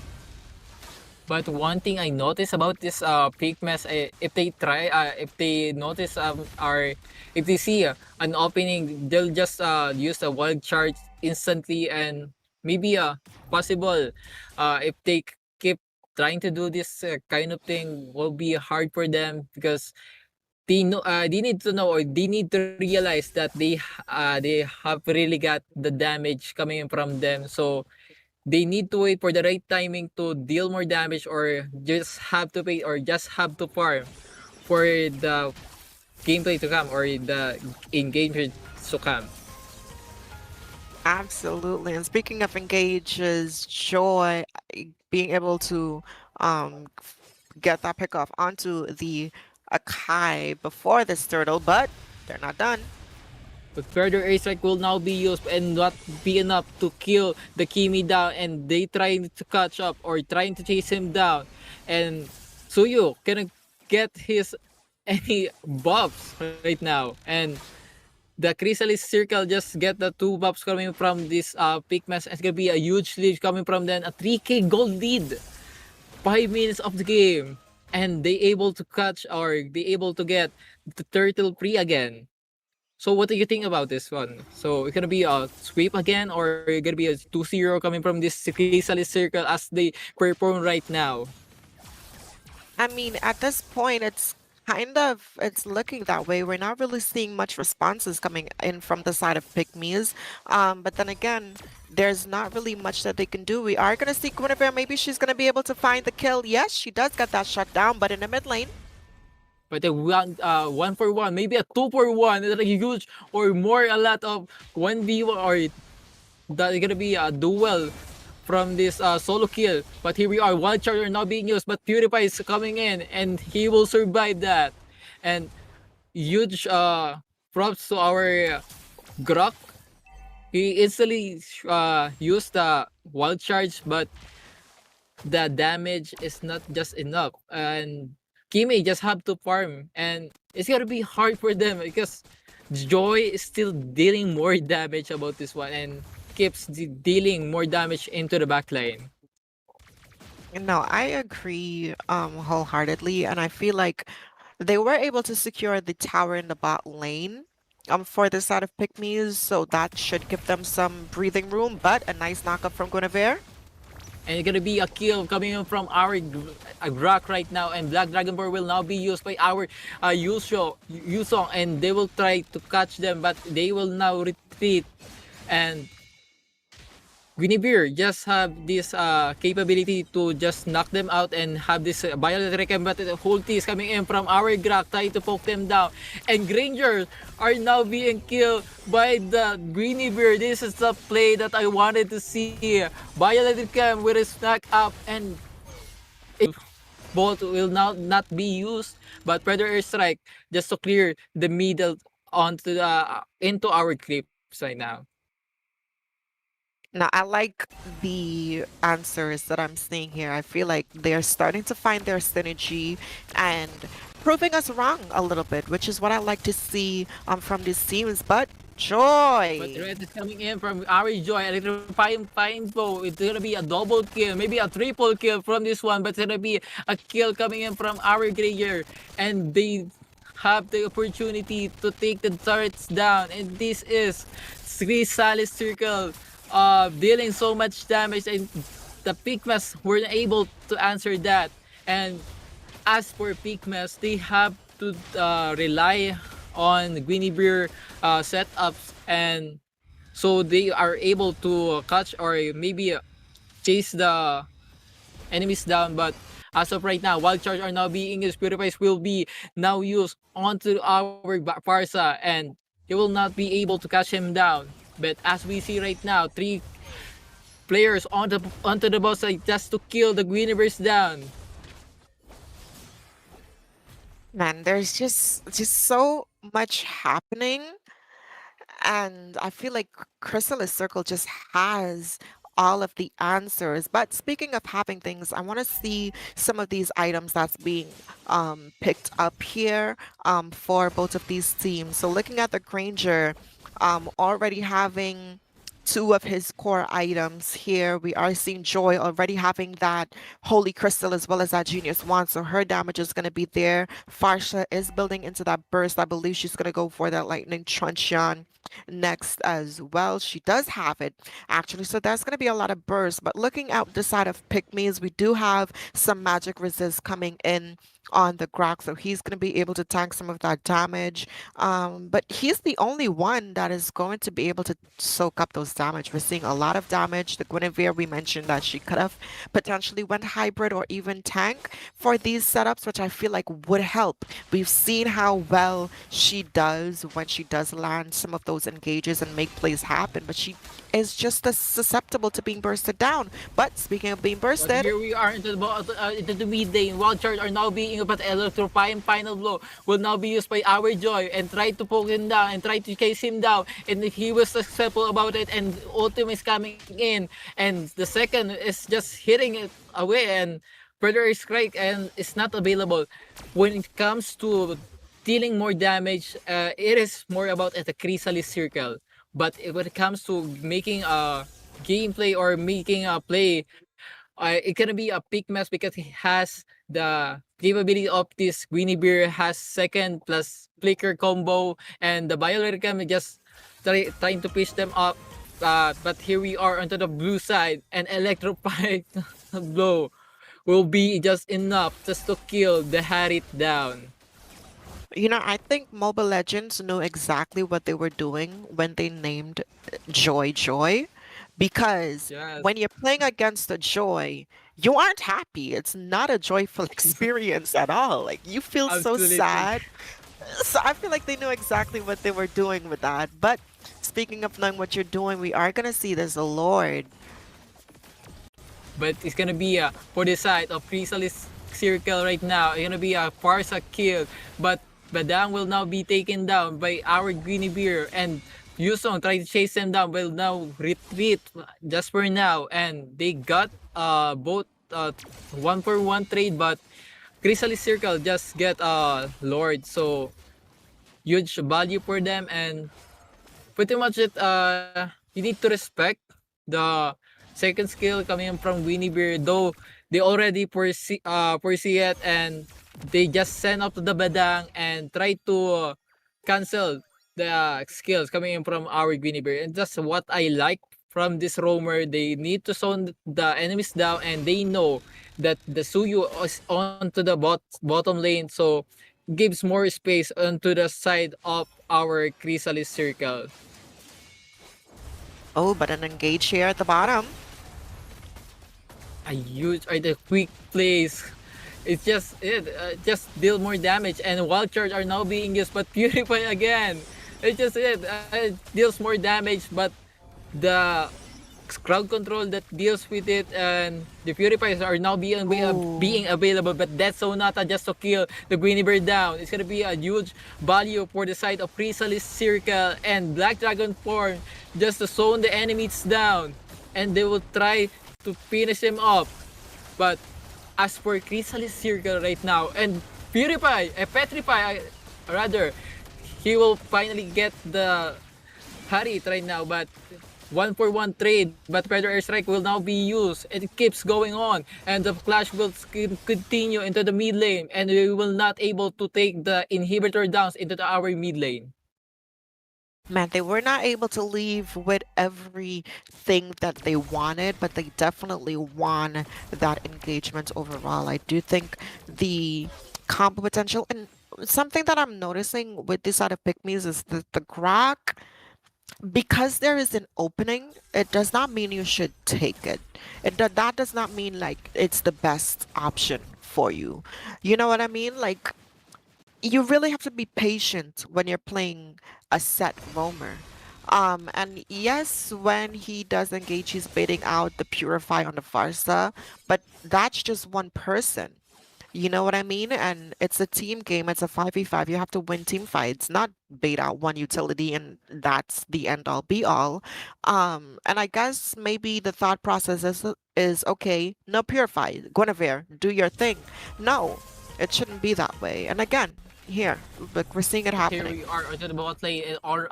But one thing I noticed about this Pickmes, if they notice if they see an opening, they'll just use a wild charge instantly, and maybe possible if they keep trying to do this kind of thing will be hard for them, because they need to know, or they need to realize that they have really got the damage coming from them, so they need to wait for the right timing to deal more damage, or just have to pay, or just have to farm for the gameplay to come, or the engagement to come. Absolutely. And speaking of engages, Joy being able to get that pick off onto the Akai before this turtle, but they're not done. But further airstrike will now be used and not be enough to kill the Kimi down, and they trying to catch up or trying to chase him down, and Tsuyu cannot get his any buffs right now, and the Chrysalis Circle just get the 2 buffs coming from this Pickmes. It's gonna be a huge lead coming from them, a 3k gold lead, 5 minutes of the game, and they able to catch, or they able to get the turtle free again. So what do you think about this one? So it's gonna be a sweep again, or gonna be a 2-0 coming from this Chrysalis Circle as they perform right now? I mean, at this point, it's looking that way. We're not really seeing much responses coming in from the side of Pickmes. But then again, there's not really much that they can do. We are going to see Guinevere. Maybe she's going to be able to find the kill. Yes, she does get that shut down, but in the mid lane. But a 1-for-1, maybe a 2-for-1, it's like huge, or more, a lot of 1v1, or that's gonna be a duel from this solo kill. But here we are, Wild Charge are now being used, but Purify is coming in and he will survive that. And huge props to our Grok. He instantly used the Wild Charge, but the damage is not just enough. And Kimi just have to farm, and it's gonna be hard for them because Joy is still dealing more damage about this one and keeps dealing more damage into the backline. No, I agree wholeheartedly, and I feel like they were able to secure the tower in the bot lane for the side of Pickmes, so that should give them some breathing room, but a nice knockup from Guinevere. And it's gonna be a kill coming in from our Grok right now, and Black Dragonborn will now be used by our Yusong, and they will try to catch them, but they will now retreat. And Guinevere just have this capability to just knock them out and have this Violet Recam, but the ulti is coming in from our Grok trying to poke them down. And Grangers are now being killed by the Guinevere. This is the play that I wanted to see. Violet Recam with a snack up, and both will now not be used, but Predator Strike just to clear the middle onto the into our clips right now. Now, I like the answers that I'm seeing here. I feel like they're starting to find their synergy and proving us wrong a little bit, which is what I like to see from these teams. But Joy! But the red is coming in from our Joy. Electrifying Bow. It's gonna be a double kill, maybe a triple kill from this one, but it's gonna be a kill coming in from our Grayer. And they have the opportunity to take the turrets down. And this is Chrysalis Circle dealing so much damage, and the Pickmes weren't able to answer that. And as for Pickmes, they have to rely on Guinevere setups, and so they are able to catch or maybe chase the enemies down. But as of right now, Wild Charge are now being used. Purifies will be now used onto our Barca, and they will not be able to catch him down. But as we see right now, 3 players onto the boss side just to kill the Guinevere's down. Man, there's just so much happening, and I feel like Chrysalis Circle just has all of the answers. But speaking of having things, I want to see some of these items that's being picked up here for both of these teams. So looking at the Granger, already having 2 of his core items here. We are seeing Joy already having that Holy Crystal as well as that Genius Wand, so her damage is going to be there. Farsha is building into that burst. I believe she's going to go for that Lightning Truncheon next as well. She does have it actually, so there's going to be a lot of bursts. But looking out the side of Pickmes, we do have some magic resist coming in on the Grok, so he's going to be able to tank some of that damage. But he's the only one that is going to be able to soak up those damage. We're seeing a lot of damage. The Guinevere, we mentioned that she could have potentially went hybrid or even tank for these setups, which I feel like would help. We've seen how well she does when she does land some of those engages and make plays happen, but she is just as susceptible to being bursted down. But speaking of being But bursted, here we are into the mid lane. Wild Charge are now being, but Electrifying Final Blow will now be used by our Joy and try to poke him down and try to chase him down. And he was successful about it, and Ultim is coming in, and the second is just hitting it away, and Predator Strike and it's not available. When it comes to dealing more damage, it is more about at the Chrysalis Circle. But when it comes to making a gameplay or making a play, it gonna be a Pickmes because he has the capability of this Guinevere, has second plus flicker combo, and the Violet Cam just trying to push them up. But here we are onto the blue side, and Electrify Blow will be just enough just to kill the Harit down. you know, I think Mobile Legends knew exactly what they were doing when they named Joy Joy. Because Yes, when you're playing against a Joy, you aren't happy. It's not a joyful experience at all. Like, you feel so absolutely. sad. So I feel like they knew exactly what they were doing with that. But speaking of knowing what you're doing, we are going to see this Lord but it's gonna be for the side of Chrysalis Circle right now. It's gonna be a Farsa kill, but Badang will now be taken down by our Greeny Beer, and Yusong trying to chase them down will now retreat just for now, and they got both 1-for-1 trade, but Chrysalis Circle just get Lord, so huge value for them, and pretty much it you need to respect the second skill coming from Winnie Bear, though they already foresee it, and they just send up to the Badang and try to cancel the skills coming in from our Winnie Bear. And that's what I like from this roamer. They need to zone the enemies down, and they know that the Suyu is onto the bottom lane, so gives more space onto the side of our Chrysalis Circle. Oh, but an engage here at the bottom. A huge the quick plays. It's just deal more damage, and wild charge are now being used, but purify again. It's just it deals more damage, but the crowd control that deals with it, and the purifiers are now being available, but that's Sonata just to kill the Greeny Bird down. It's gonna be a huge value for the side of Chrysalis Circle, and Black Dragon form just to zone the enemies down, and they will try to finish him off. But as for Chrysalis Circle right now, and Petrify, rather, he will finally get the Harit right now, but 1-for-1 trade, but Predator Airstrike will now be used. It keeps going on, and the clash will continue into the mid lane, and we will not able to take the inhibitor downs into our mid lane. Man, they were not able to leave with everything that they wanted, but they definitely won that engagement overall. I do think the combo potential, and something that I'm noticing with this side of Pickmes is that the Grok, because there is an opening, it does not mean you should take it. That does not mean like it's the best option for you. You know what I mean? Like, you really have to be patient when you're playing a set roamer. And yes, when he does engage, he's baiting out the Purify on the Farsa, but that's just one person. You know what I mean? And it's a team game. It's a 5v5. You have to win team fights, not bait out one utility and that's the end all be all. And I guess maybe the thought process is okay, no Purify. Guinevere, do your thing. No, it shouldn't be that way. And again, here, look, we're seeing it Here happening. we are onto the bot lane, or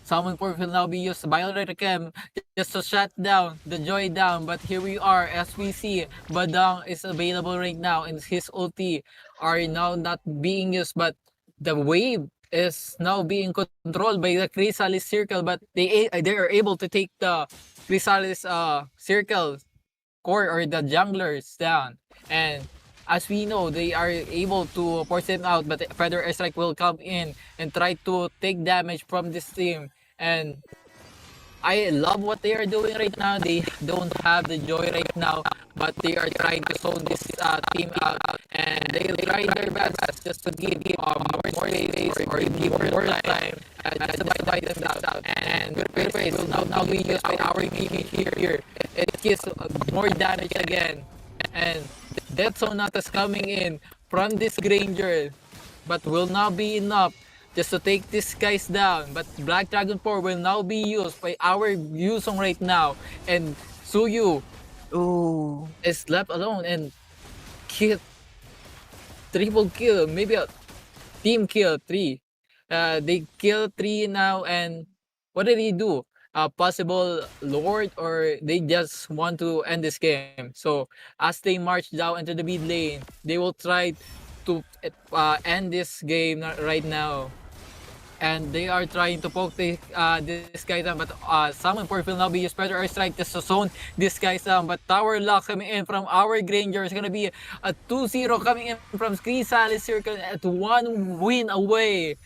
Summon Port will now be used by Chem just to shut down the Joy down. But here we are, as we see, Badang is available right now, and his ulti are now not being used, but the wave is now being controlled by the Chrysalis Circle, but they are able to take the Chrysalis Circle core or the junglers down. And as we know, they are able to force them out, but Predator Airstrike will come in and try to take damage from this team. And I love what they are doing right now. They don't have the joy right now, but they are trying to zone this team out, and they will try their best just to give more space or give more time just to buy them out. And Purify will now be used by our BB here. It gives more damage again, and Death Sonatas coming in from this Granger, but will not be enough just to take these guys down. But Black Dragon 4 will now be used by our Yusong right now, and Suyu Ooh. is left alone and kill, triple kill, maybe a team kill 3. They kill 3 now, and what did he do? Possible Lord, or they just want to end this game. So as they march down into the mid lane, they will try to end this game right now. And they are trying to poke this guy down, but Summon Port will now be used. Predator Airstrike just to zone this guy down, but Tower Lock coming in from our Granger is gonna be a 2-0 coming in from Chrysalis Circle at 1 win away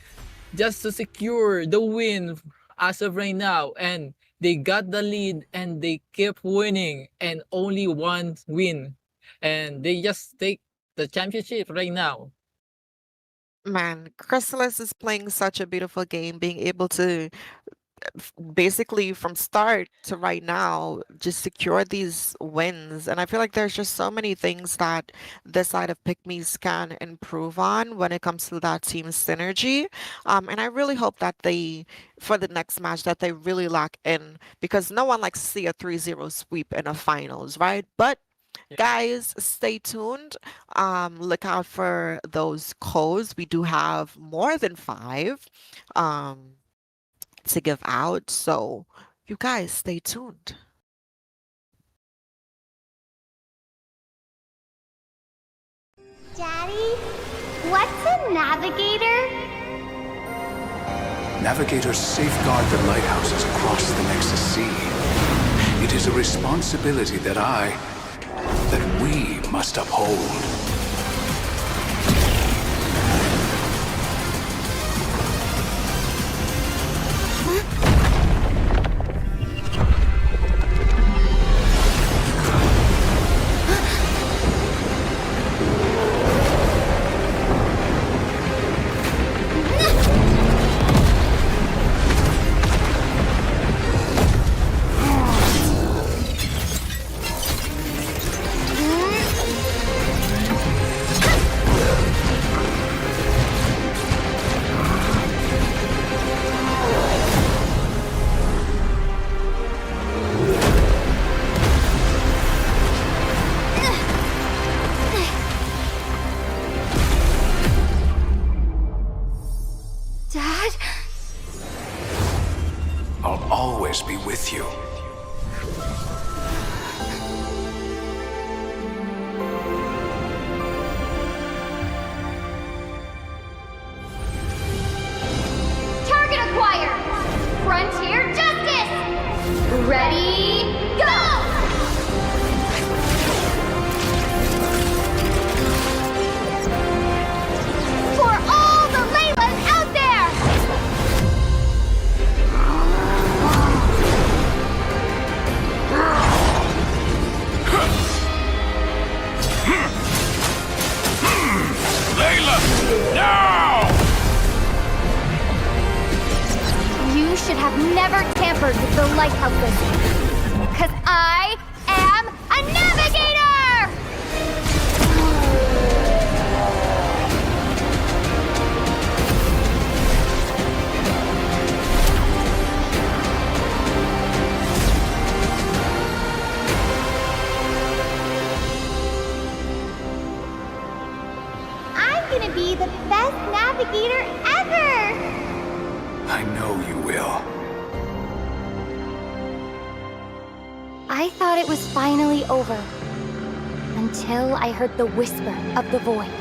just to secure the win as of right now. And they got the lead and they kept winning, and only 1 win, and they just take the championship right now. Man, Chrysalis is playing such a beautiful game, being able to basically from start to right now just secure these wins, and I feel like there's just so many things that this side of Pickmes can improve on when it comes to that team synergy. And I really hope that they, for the next match, that they really lock in, because no one likes to see a 3-0 sweep in a finals, right? But guys, stay tuned. Look out for those codes. We do have more than 5 to give out, so you guys stay tuned. Daddy, what's a navigator? Navigators safeguard the lighthouses across the Nexus Sea. It is a responsibility that we must uphold. Dad? I'll always be with you. Target acquired! Frontier Justice! Ready, go! For all the Laylas out there! Layla! Now! You should have never tampered with the lighthouses. Because I am a navigator! I'm gonna be the best navigator ever! I know you will. I thought it was finally over. Until I heard the whisper of the void.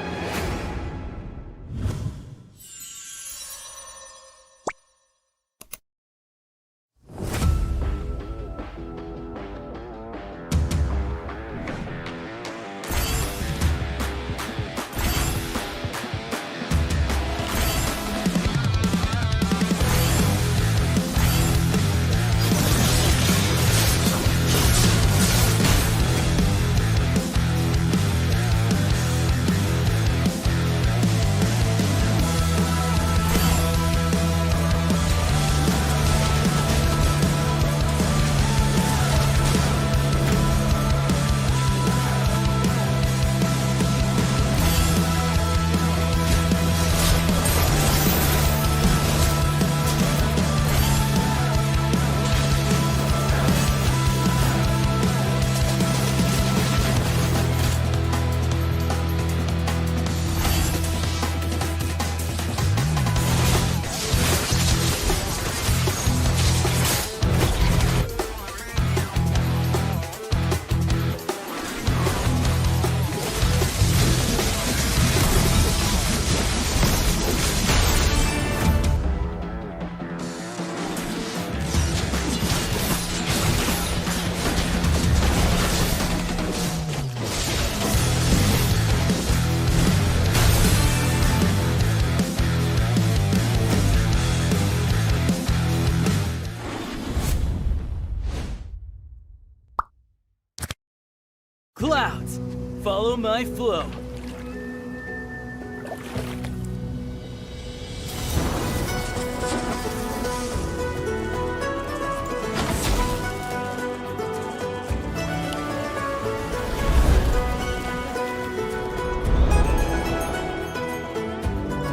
Clouds, follow my flow.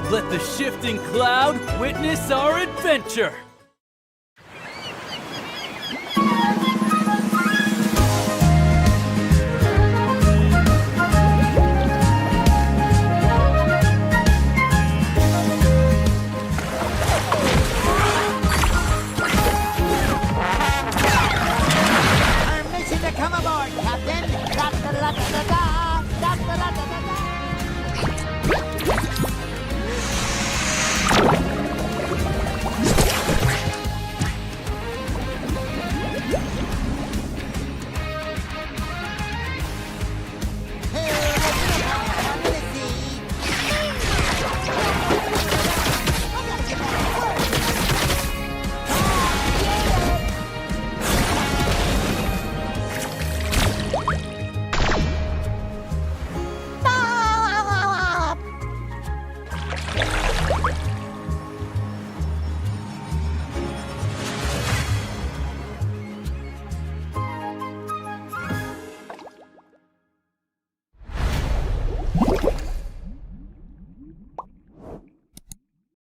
Let the shifting cloud witness our adventure. Permission to come aboard, Captain. Da-da-da-da-da-da, da-da-da-da-da-da.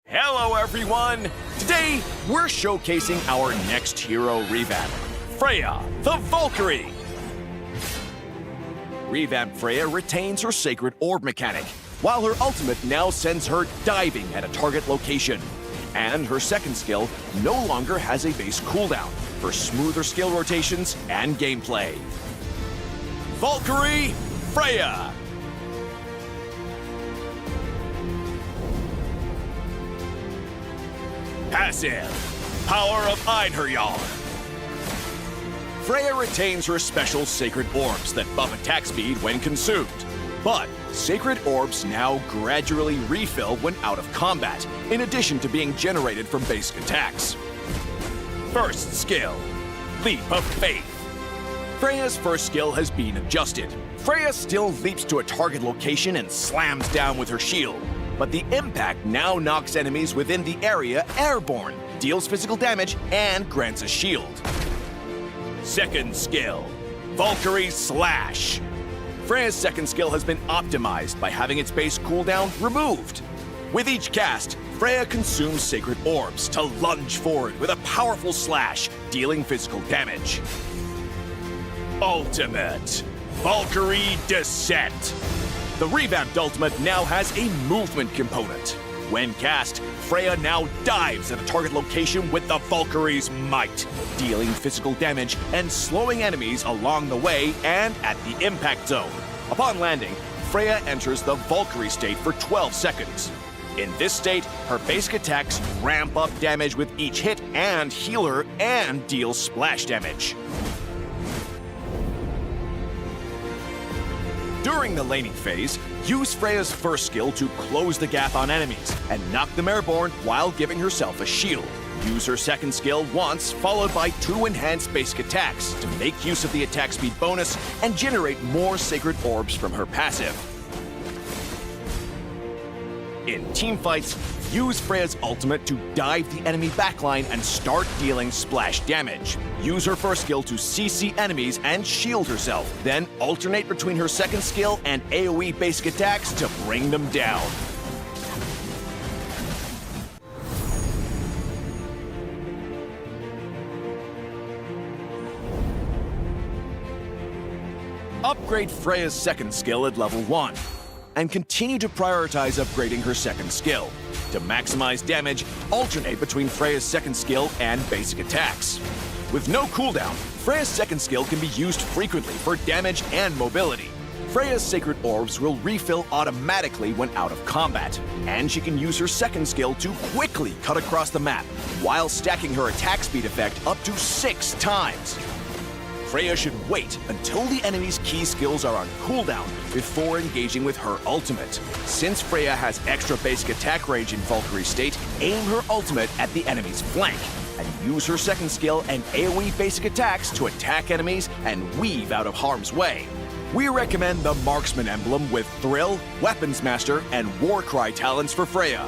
Hello, everyone! Today, we're showcasing our next hero revamp, Freya, the Valkyrie! Revamped Freya retains her Sacred Orb mechanic, while her ultimate now sends her diving at a target location. And her second skill no longer has a base cooldown for smoother skill rotations and gameplay. Valkyrie Freya! Passive, Power of Einherjar. Freya retains her special Sacred Orbs that buff attack speed when consumed. But Sacred Orbs now gradually refill when out of combat, in addition to being generated from basic attacks. First skill, Leap of Faith. Freya's first skill has been adjusted. Freya still leaps to a target location and slams down with her shield. But the impact now knocks enemies within the area airborne, deals physical damage, and grants a shield. Second skill, Valkyrie Slash. Freya's second skill has been optimized by having its base cooldown removed. With each cast, Freya consumes Sacred Orbs to lunge forward with a powerful slash, dealing physical damage. Ultimate, Valkyrie Descent. The revamped ultimate now has a movement component. When cast, Freya now dives at a target location with the Valkyrie's might, dealing physical damage and slowing enemies along the way and at the impact zone. Upon landing, Freya enters the Valkyrie state for 12 seconds. In this state, her basic attacks ramp up damage with each hit and heal her and deal splash damage. During the laning phase, use Freya's first skill to close the gap on enemies and knock them airborne while giving herself a shield. Use her second skill once, followed by 2 enhanced basic attacks to make use of the attack speed bonus and generate more Sacred Orbs from her passive. In teamfights, use Freya's ultimate to dive the enemy backline and start dealing splash damage. Use her first skill to CC enemies and shield herself, then alternate between her second skill and AoE basic attacks to bring them down. Upgrade Freya's second skill at level 1. And continue to prioritize upgrading her second skill. To maximize damage, alternate between Freya's second skill and basic attacks. With no cooldown, Freya's second skill can be used frequently for damage and mobility. Freya's Sacred Orbs will refill automatically when out of combat, and she can use her second skill to quickly cut across the map, while stacking her attack speed effect up to 6 times. Freya should wait until the enemy's key skills are on cooldown before engaging with her ultimate. Since Freya has extra basic attack range in Valkyrie state, aim her ultimate at the enemy's flank, and use her second skill and AoE basic attacks to attack enemies and weave out of harm's way. We recommend the Marksman emblem with Thrill, Weapons Master, and Warcry talents for Freya.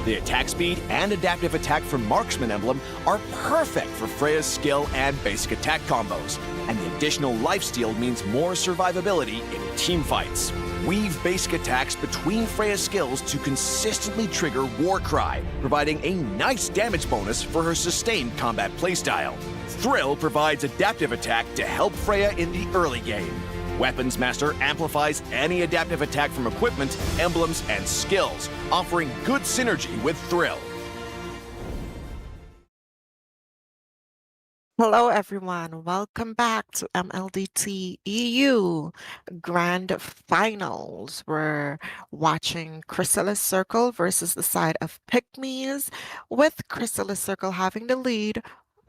The attack speed and adaptive attack from Marksman emblem are perfect for Freya's skill and basic attack combos, and the additional lifesteal means more survivability in teamfights. Weave basic attacks between Freya's skills to consistently trigger Warcry, providing a nice damage bonus for her sustained combat playstyle. Thrill provides adaptive attack to help Freya in the early game. Weapons Master amplifies any adaptive attack from equipment, emblems, and skills, offering good synergy with Thrill. Hello, everyone. Welcome back to MLDT EU Grand Finals. We're watching Chrysalis Circle versus the side of Pickmes, with Chrysalis Circle having the lead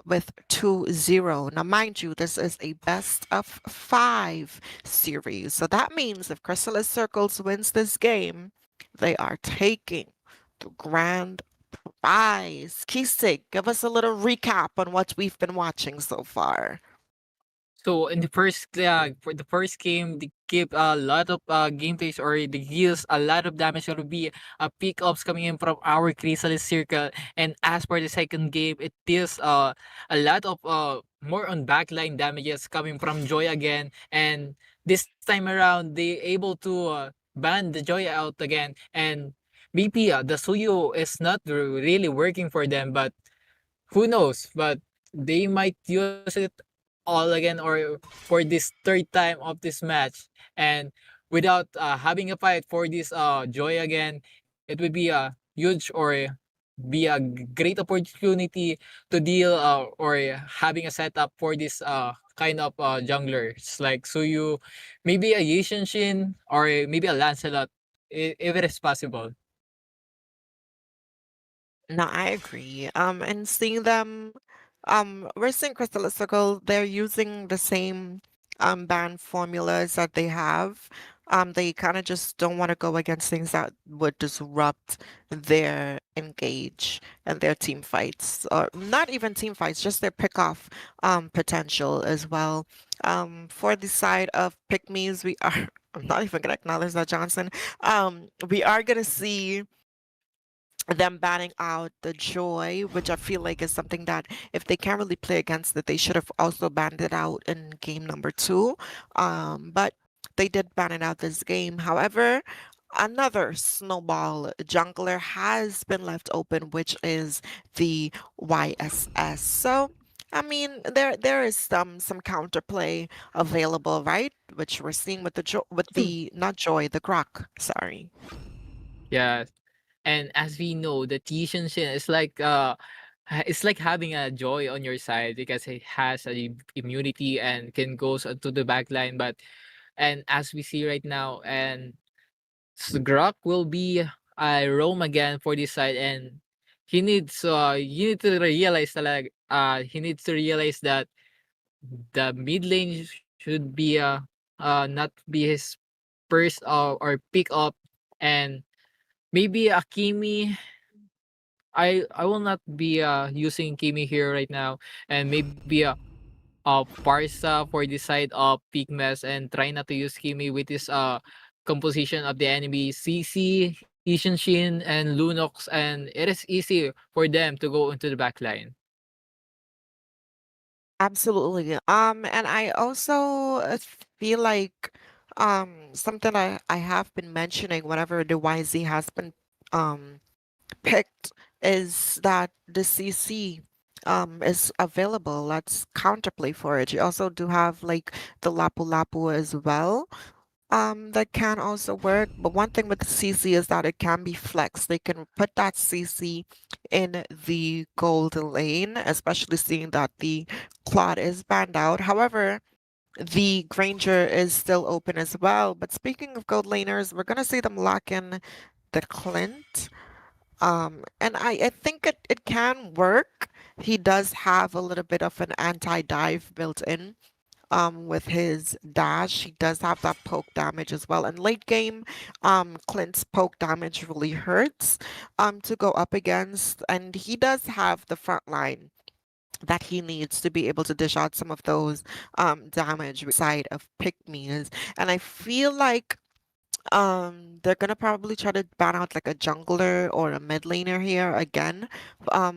with 2-0. Now, mind you, this is a best of 5 series. So that means if Chrysalis Circles wins this game, they are taking the grand prize. Kisig, give us a little recap on what we've been watching so far. So in the first for the first game, they give a lot of gameplays, or they deals a lot of damage. Gonna be pickups coming in from our Chrysalis Circle, and as for the second game, it deals a lot of more on backline damages coming from Joy again, and this time around they able to ban the Joy out again, and BP the Suyo is not really working for them, but who knows? But they might use it all again, or for this third time of this match, and without having a fight for this Joy again, it would be a huge, or be a great opportunity to deal or having a setup for this kind of junglers like Suyu, maybe a Yishin Shin, or maybe a Lancelot, if it is possible. No, I agree. And seeing them, we're seeing Chrysalis Circle, they're using the same band formulas that they have. They kind of just don't want to go against things that would disrupt their engage and their team fights, or not even team fights, just their pick off potential as well. For the side of Pickmes, we are, I'm not even gonna acknowledge that, Johnson. We are gonna see them banning out the Joy, which I feel like is something that if they can't really play against it, they should have also banned it out in game number 2. But they did ban it out this game. However, another snowball jungler has been left open, which is the YSS. So I mean, there is some counterplay available, right? Which we're seeing with the not Joy, the Grok. Sorry. Yeah. And as we know, the Tishan Shin is like it's like having a Joy on your side, because it has a immunity and can go to the back line. But and as we see right now, and Grok will be roam again for this side, and he needs you need to realize that he needs to realize that the mid lane should be not be his first or pick up, and maybe Akimi. I will not be using Kimi here right now, and maybe Parsa for the side of Pickmes, and try not to use Kimi with this composition of the enemy CC, Ishin Shin, and Lunox, and it is easy for them to go into the back line. Absolutely. And I also feel like something I have been mentioning whenever the YZ has been picked is that the CC is available. Let's counterplay for it. You also do have like the Lapu Lapu as well. That can also work, but one thing with the CC is that it can be flexed. They can put that CC in the gold lane, especially seeing that the Claude is banned out. However, the Granger is still open as well. But speaking of gold laners, we're gonna see them lock in the Clint. And I think it can work. He does have a little bit of an anti-dive built in with his dash. He does have that poke damage as well. And late game, Clint's poke damage really hurts to go up against, and he does have the front line that he needs to be able to dish out some of those damage side of Pickmes. And I feel like they're gonna probably try to ban out like a jungler or a mid laner here again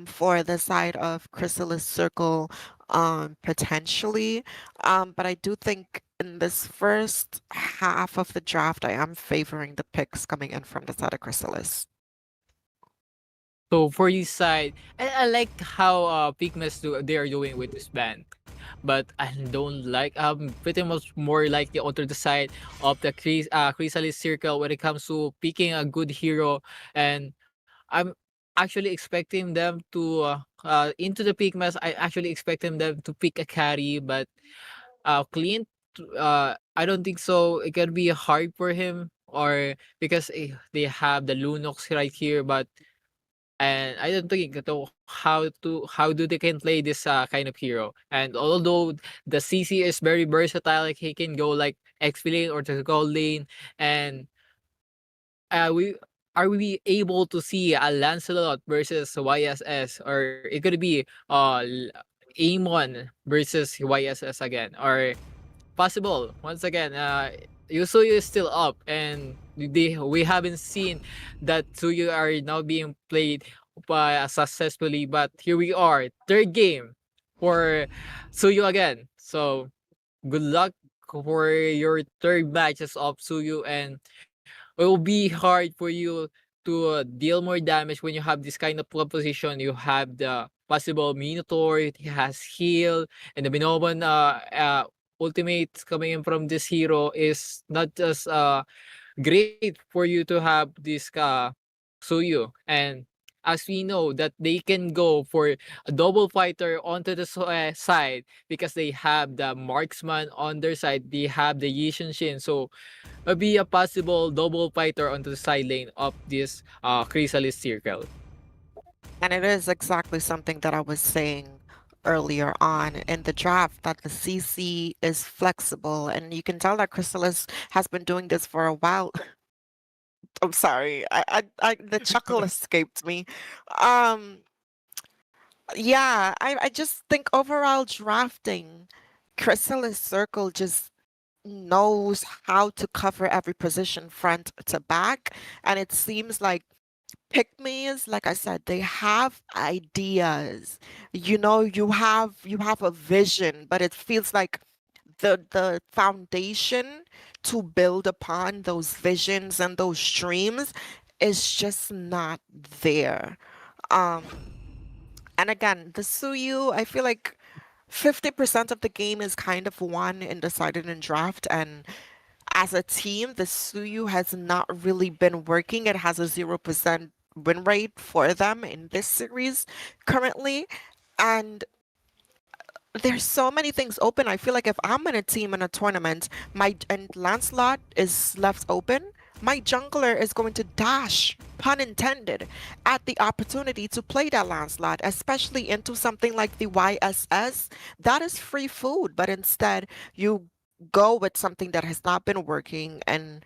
for the side of Chrysalis Circle. potentially. But I do think in this first half of the draft, I am favoring the picks coming in from the side of Chrysalis. So for this side, I like how Pickmes they are doing with this band. But I don't like pretty much more like the other side of the Chrysalis Circle when it comes to picking a good hero. And I'm actually expecting them to into the Pickmes. I actually expecting them to pick a carry, but Clint, I don't think so. It can be hard for him, or because they have the Lunox right here, but and I don't think how do they can play this kind of hero. And although the CC is very versatile, like he can go like X lane or the gold lane, and we are we able to see a Lancelot versus YSS, or it could be Amon versus YSS again, or possible once again. Yusuyu is still up, and we haven't seen that Tsuyu are now being played by successfully. But here we are, third game for Tsuyu again. So good luck for your third matches of Tsuyu, and it will be hard for you to deal more damage when you have this kind of composition. You have the possible Minotaur, it has heal, and the Minoban ultimates coming in from this hero is not just great for you to have this Suyu. And as we know that they can go for a double fighter onto the side because they have the marksman on their side, they have the Yishin Shin. So be a possible double fighter onto the side lane of this Chrysalis Circle. And it is exactly something that I was saying earlier on in the draft, that the CC is flexible, and you can tell that Chrysalis has been doing this for a while. I'm sorry, the chuckle escaped me. Um, yeah, I just think overall drafting, Chrysalis Circle just knows how to cover every position front to back, and it seems like Pickmes, like I said, they have ideas. You have a vision, but it feels like the foundation to build upon those visions and those dreams is just not there. Um, and again, the Suyu, I feel like 50% of the game is kind of won and decided in draft, and as a team, the Suyu has not really been working. It has a 0% win rate for them in this series currently. And there's so many things open. I feel like if I'm in a team in a tournament, and Lancelot is left open, my jungler is going to dash, pun intended, at the opportunity to play that Lancelot, especially into something like the YSS. That is free food, but instead you go with something that has not been working, and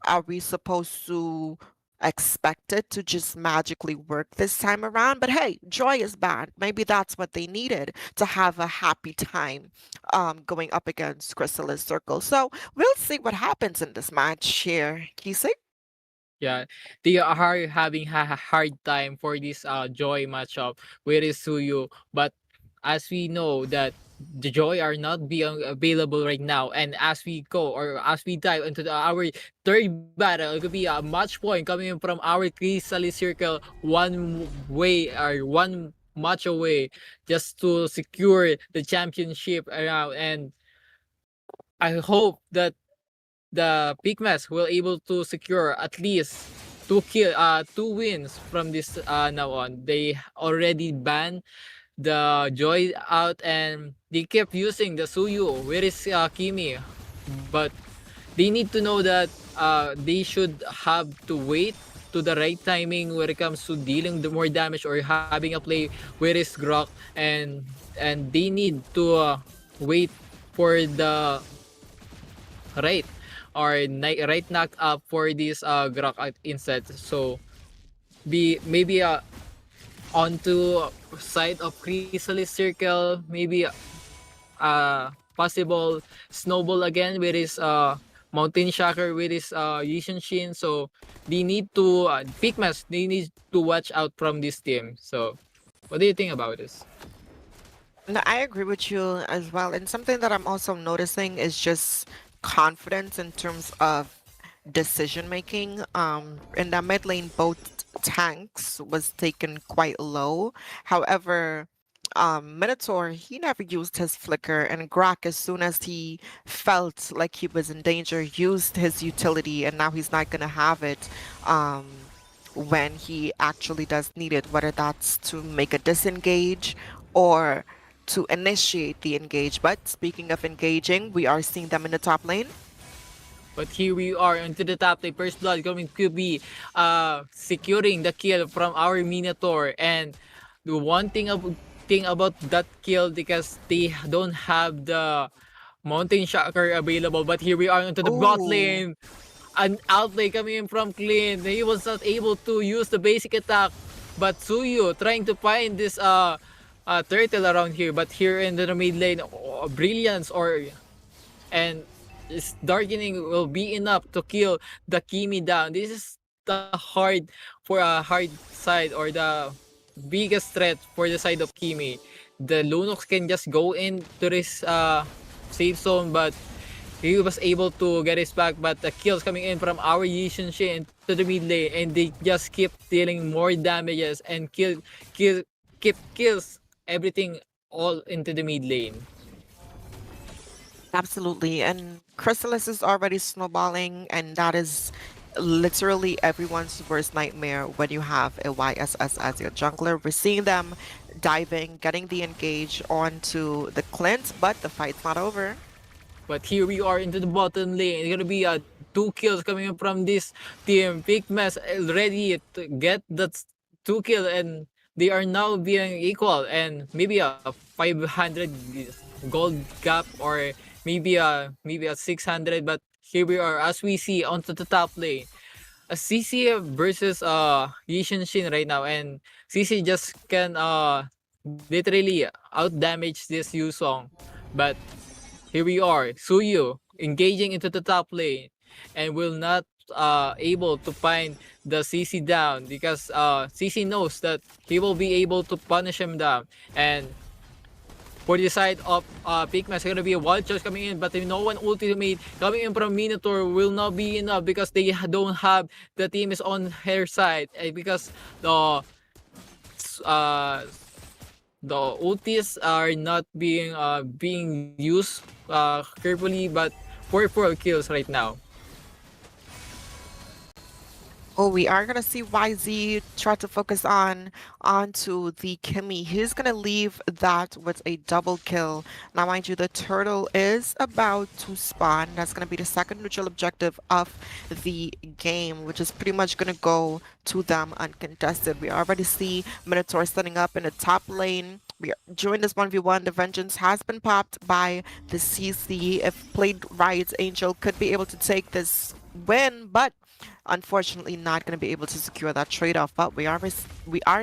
are we supposed to expect it to just magically work this time around? But hey, joy is bad. Maybe that's what they needed to have a happy time going up against Chrysalis Circle. So we'll see what happens in this match here. Kisik? Yeah, they are having a hard time for this Joy matchup with Suyu, but as we know that the Joy are not being available right now, and as we go or as we dive into our third battle, it could be a match point coming in from our Chrysalis Circle, one way or one match away just to secure the championship around. And I hope that the Pickmes will able to secure at least two wins from this now on. They already banned the Joy out, and they kept using the Suyu. Where is Kimi? But they need to know that they should have to wait to the right timing when it comes to dealing the more damage or having a play where is Grok, and they need to wait for the right or right knock up for this Grok instead. So be maybe onto side of Chrysalis Circle, maybe possible snowball again with his Mountain Shocker with his Yishin Shin. So they need to Pickmas, they need to watch out from this team. So what do you think about this? No, I agree with you as well. And something that I'm also noticing is just confidence in terms of decision making. In the mid lane, both tanks was taken quite low. However, Minotaur, he never used his flicker, and Grak, as soon as he felt like he was in danger, used his utility, and now he's not gonna have it. When he actually does need it, whether that's to make a disengage or to initiate the engage. But speaking of engaging, we are seeing them in the top lane. But here we are into the top lane. First blood going to be securing the kill from our Minotaur. And the one thing about that kill, because they don't have the Mountain Shocker available. But here we are into the bot Ooh, lane. An outlay coming in from Clean. He was not able to use the basic attack. But Suyu trying to find this turtle around here. But here in the mid lane, Brilliance and this darkening will be enough to kill the Kimi down. This is the hard for a hard side, or the biggest threat for the side of Kimi. The Lunox can just go into this safe zone, but he was able to get his back. But the kills coming in from our Yishin Shin to the mid lane, and they just keep dealing more damages and keep kills everything all into the mid lane. absolutely. And Chrysalis is already snowballing, and that is literally everyone's worst nightmare when you have a YSS as your jungler. We're seeing them diving, getting the engage onto the Clint, but the fight's not over. But here we are into the bottom lane. It's gonna be 2 kills coming in from this team. Pickmes ready to get that 2 kill, and they are now being equal, and maybe a 500 gold gap, or maybe a 600. But here we are as we see onto the top lane. A CC versus Yishin Shin right now, and CC just can literally out damage this Yusong. But here we are, Suyu engaging into the top lane, and will not able to find the CC down, because CC knows that he will be able to punish him down. And for the side of Pickmes, gonna be a wild charge coming in, but if no one ultimate coming in from Minotaur will not be enough, because they don't have the team is on her side, because uh, the ultis are not being used carefully. But 4 kills right now. Oh, we are gonna see YZ try to focus onto the Kimmy. He's gonna leave that with a double kill. Now, mind you, the turtle is about to spawn. That's gonna be the second neutral objective of the game, which is pretty much gonna go to them uncontested. We already see Minotaur standing up in the top lane. During this 1v1, the vengeance has been popped by the CC. If played right, Angel could be able to take this win, but unfortunately not going to be able to secure that trade-off. But we are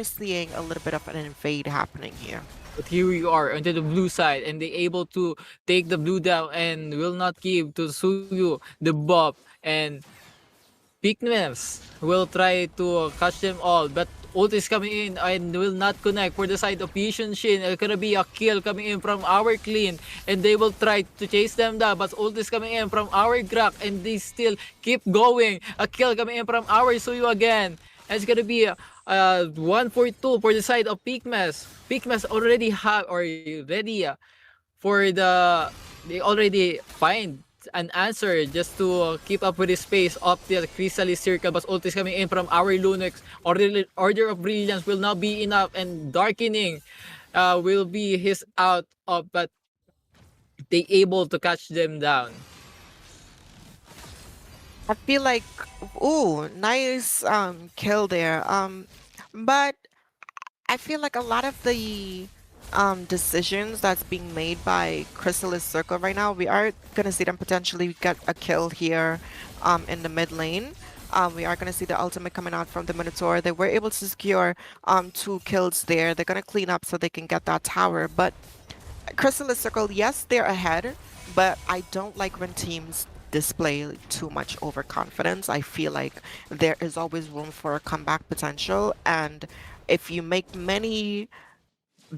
seeing a little bit of an invade happening here. But here we are onto the blue side, and they able to take the blue down, and will not give to Suyu the buff. And Pickmes will try to catch them all, but ult is coming in and will not connect for the side of Yishin Shin. It's gonna be a kill coming in from our Clean, and they will try to chase them down, but ult is coming in from our Grak, and they still keep going. A kill coming in from our Suyu again. And it's gonna be 1-4-2 for the side of Pickmes. Pickmes already have, or ready for the, they already find an answer just to keep up with the space of the Chrysalis Circle. But ult is coming in from our Lunox. Order of Brilliance will not be enough, and Darkening will be his out of, but they able to catch them down. I feel like, ooh, nice kill there. But I feel like a lot of the decisions that's being made by Chrysalis Circle right now, we are gonna see them potentially get a kill here in the mid lane. We are gonna see the ultimate coming out from the Minotaur. They were able to secure 2 kills there. They're gonna clean up so they can get that tower. But Chrysalis Circle, yes, they're ahead, but I don't like when teams display too much overconfidence. I feel like there is always room for a comeback potential, and if you make many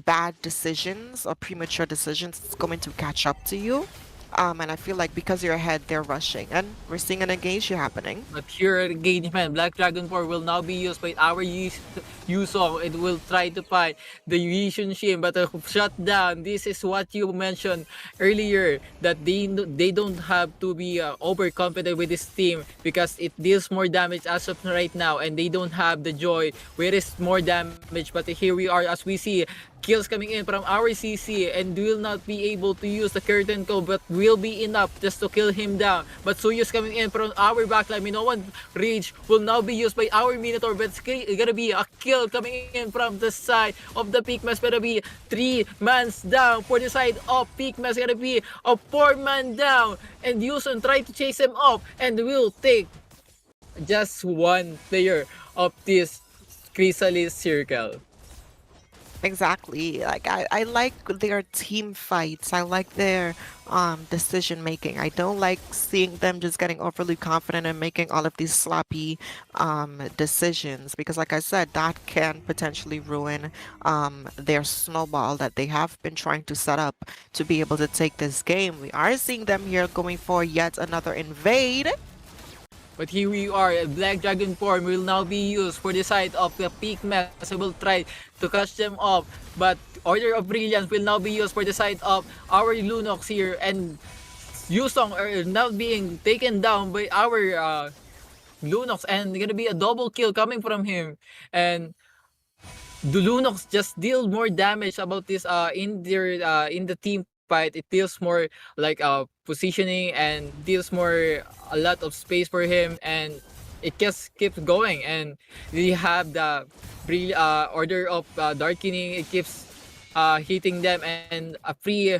bad decisions or premature decisions, it's going to catch up to you. And I feel like because you're ahead, they're rushing, and we're seeing an engagement happening. But here engagement, Black Dragon 4 will now be used by our Yusong. It will try to fight the Yishun Shin, but a shutdown. This is what you mentioned earlier, that they don't have to be overconfident with this team because it deals more damage as of right now, and they don't have the joy where is more damage. But here we are, as we see kills coming in from our CC, and will not be able to use the curtain call, but will be enough just to kill him down. But Suyu's coming in from our backline. Minoan Rage will now be used by our Minotaur, but it's gonna be a kill coming in from the side of the Pickmes. Gonna be 3 mans down for the side of Pickmes. Gonna be a 4-man down, and Yuson try to chase him off, and will take just one player of this Chrysalis Circle. Exactly. Like I like their team fights. I like their decision making. I don't like seeing them just getting overly confident and making all of these sloppy decisions, because like I said, that can potentially ruin their snowball that they have been trying to set up to be able to take this game. We are seeing them here going for yet another invade. But here we are, Black Dragon form will now be used for the side of the Pickmes. I will try to catch them off, but Order of Brilliance will now be used for the side of our Lunox here, and Yusong are now being taken down by our Lunox, and gonna be a double kill coming from him. And the Lunox just deal more damage about this in the team fight. It deals more like positioning and deals more a lot of space for him, and it just keeps going. And we have the Order of Darkening. It keeps hitting them, and a free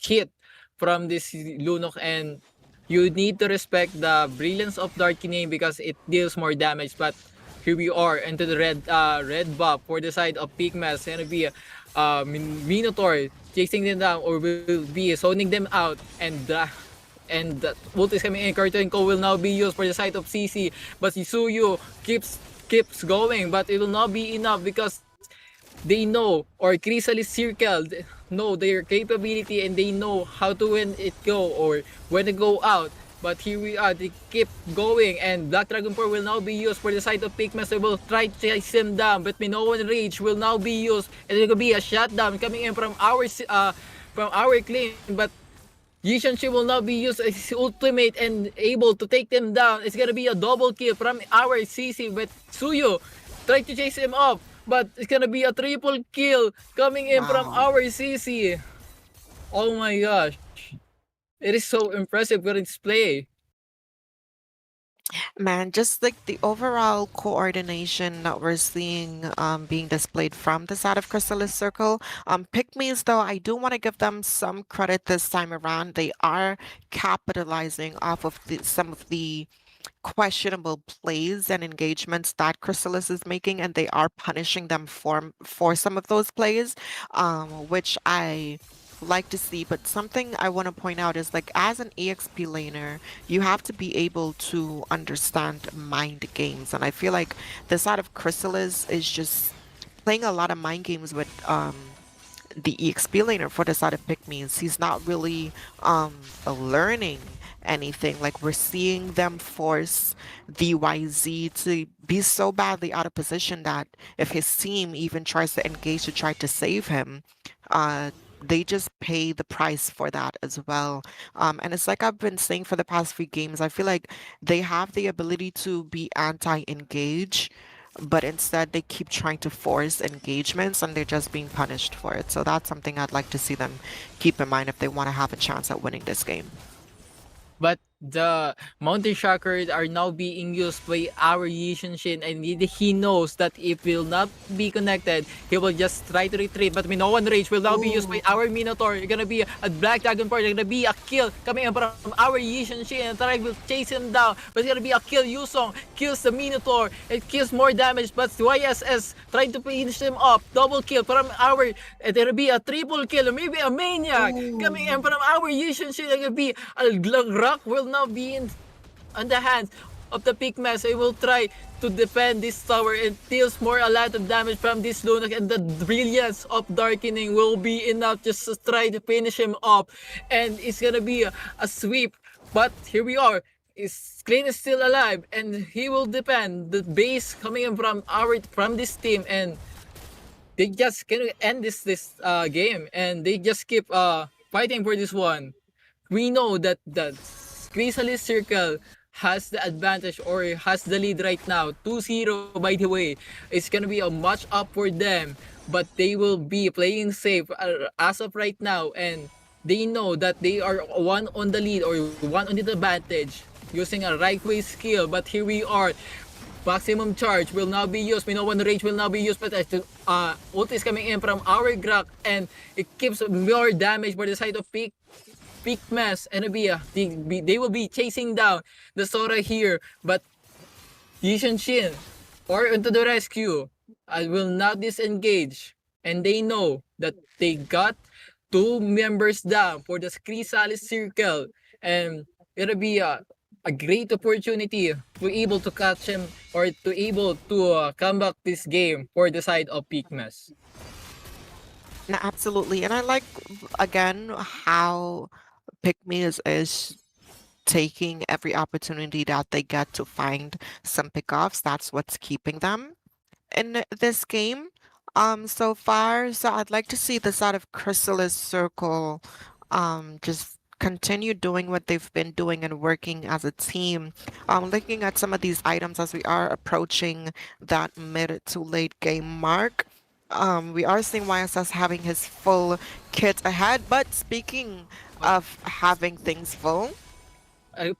hit from this Lunok, and you need to respect the Brilliance of Darkening because it deals more damage. But here we are into the red buff for the side of Pickmes. Gonna be Minotaur chasing them down, or will be zoning them out, and the ult is coming in. Curtain Call will now be used for the side of CC, but Suyu keeps going, but it will not be enough because they know, or Chrysalis Circle know their capability, and they know how to when it go or when to go out. But here we are, they keep going, and Black Dragon 4 will now be used for the side of Pickmes. They will try to chase him down, but Minoan Rage will now be used, and it will be a shutdown coming in from our claim. But Yishan will now be used as his ultimate and able to take them down. It's gonna be a double kill from our CC, but Suyu try to chase him off, but it's gonna be a triple kill coming in from our CC. Oh my gosh. It is so impressive with its play. Man, just like the overall coordination that we're seeing being displayed from the side of Chrysalis Circle. Pickmes, though, I do want to give them some credit this time around. They are capitalizing off of some of the questionable plays and engagements that Chrysalis is making, and they are punishing them for some of those plays, which I like to see. But something I want to point out is, like, as an EXP laner, you have to be able to understand mind games, and I feel like the side of Chrysalis is just playing a lot of mind games with the EXP laner for the side of Pickmes. He's not really learning anything. Like, we're seeing them force the YZ to be so badly out of position that if his team even tries to engage to try to save him, they just pay the price for that as well. And it's like I've been saying for the past few games, I feel like they have the ability to be anti-engage, but instead they keep trying to force engagements, and they're just being punished for it. So that's something I'd like to see them keep in mind if they want to have a chance at winning this game. But the Mountain Shockers are now being used by our Yishin Shin, and he knows that if will not be connected, he will just try to retreat. But Minoan Rage will now be used by our Minotaur. It's gonna be a Black Dragon Part. It's gonna be a kill coming in from our Yishin Shin, and try will chase him down. But it's gonna be a kill. Yusong kills the Minotaur. It kills more damage, but YSS trying to finish him off. Double kill from our. It's gonna be a triple kill, or maybe a Maniac coming in from our Yishin Shin. It's gonna be a Rock will now be on the hands of the Pickmes. He will try to defend this tower and deals more a lot of damage from this Lunok, and the brilliance of Darkening will be enough just to try to finish him off. And it's gonna be a sweep. But here we are. Klein is still alive, and he will defend the base coming in from this team, and they just can end this game, and they just keep fighting for this one. We know that the Chrysalis Circle has the advantage or has the lead right now. 2-0 by the way. It's gonna be a match up for them, but they will be playing safe as of right now, and they know that they are one on the lead or one on the advantage using a right way skill. But here we are. Maximum charge will now be used. Minowan rage will now be used, but ult is coming in from our Grak, and it keeps more damage for the side of Pickmes and Abia. They will be chasing down the Sora here, but Yishan Shin or into the rescue. I will not disengage, and they know that they got 2 members down for the Chrysalis Circle, and it'll be a great opportunity to able to catch him or to able to come back this game for the side of Pickmes. No, absolutely. And I like, again, how Pickmes is taking every opportunity that they get to find some pickoffs. That's what's keeping them in this game so far. So I'd like to see this out of Chrysalis Circle just continue doing what they've been doing and working as a team. Looking at some of these items as we are approaching that mid to late game mark. We are seeing YSS having his full kit ahead, but speaking of having things full,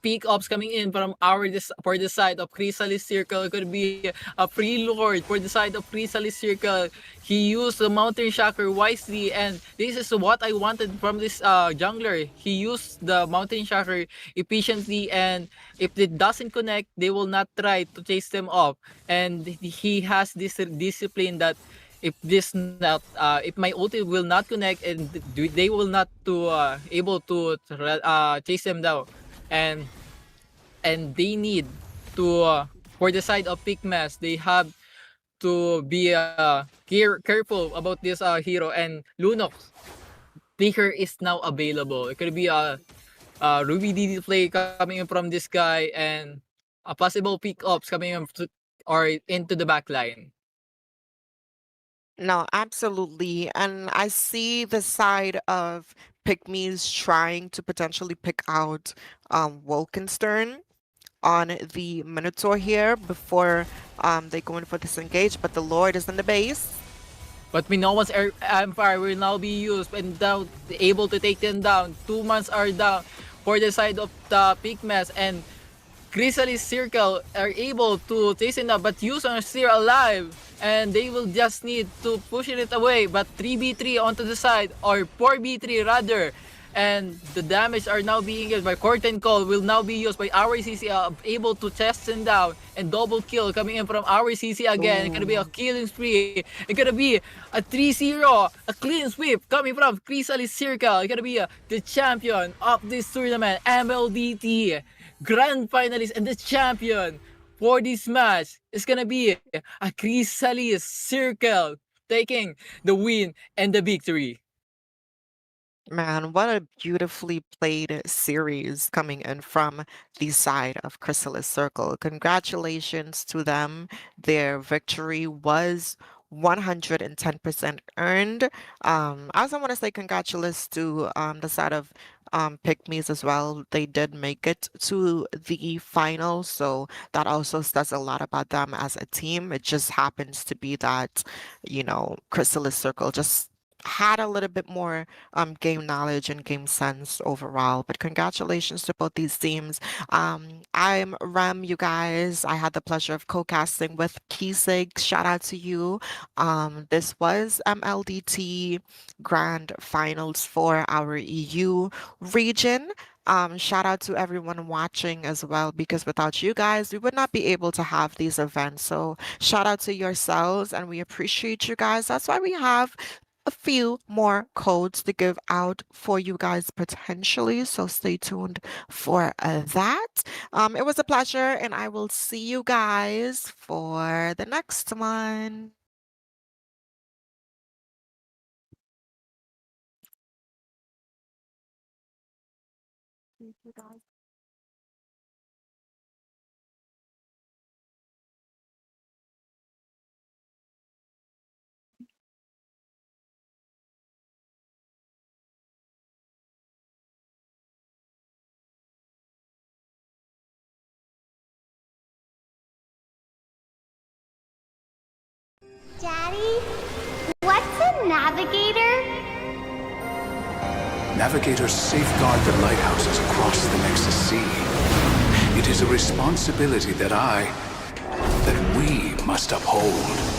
Peak ops coming in from for the side of Chrysalis Circle. It could be a Prelord for the side of Chrysalis Circle. He used the Mountain Shocker wisely, and this is what I wanted from this jungler. He used the Mountain Shocker efficiently, and if it doesn't connect, they will not try to chase them off. And he has this discipline that if my ulti will not connect, and they will not able to chase them down. And they need to for the side of Pickmes, they have to be careful about this hero, and Lunox Flicker is now available. It could be a Ruby DD play coming in from this guy, and a possible pick ups coming in or into the back line. no, absolutely. And I see the side of Pickmes trying to potentially pick out Wolkenstern on the Minotaur here before they go in for this engage, but the Lord is in the base. But Minowan's Empire will now be used and now able to take them down. 2 months are down for the side of the Pickmes, and Chrysalis Circle are able to chase it up, but Yuson are still alive, and they will just need to push it away. But 3v3 onto the side, or 4v3 rather, and the damage are now being used by Curtain Call will now be used by our CC, able to chest him down, and double kill coming in from our CC again. It's gonna be a killing spree. It's gonna be a 3-0, a clean sweep coming from Chrysalis Circle. It's gonna be the champion of this tournament, MLDT. Grand finalist and the champion for this match is gonna be a Chrysalis Circle taking the win and the victory. Man, what a beautifully played series coming in from the side of Chrysalis Circle. Congratulations to them. Their victory was 110% earned. I also want to say congratulations to the side of Pickmes as well. They did make it to the final, so that also says a lot about them as a team. It just happens to be that, Chrysalis Circle just had a little bit more game knowledge and game sense overall. But congratulations to both these teams. I'm Rem, you guys. I had the pleasure of co-casting with Kisig. Shout out to you. This was MLDT Grand Finals for our EU region. Shout out to everyone watching as well, because without you guys, we would not be able to have these events. So shout out to yourselves, and we appreciate you guys. That's why we have a few more codes to give out for you guys potentially, so stay tuned for that. It was a pleasure, and I will see you guys for the next one. Thank you guys. Daddy, what's a navigator? Navigators safeguard the lighthouses across the Nexus Sea. It is a responsibility that we must uphold.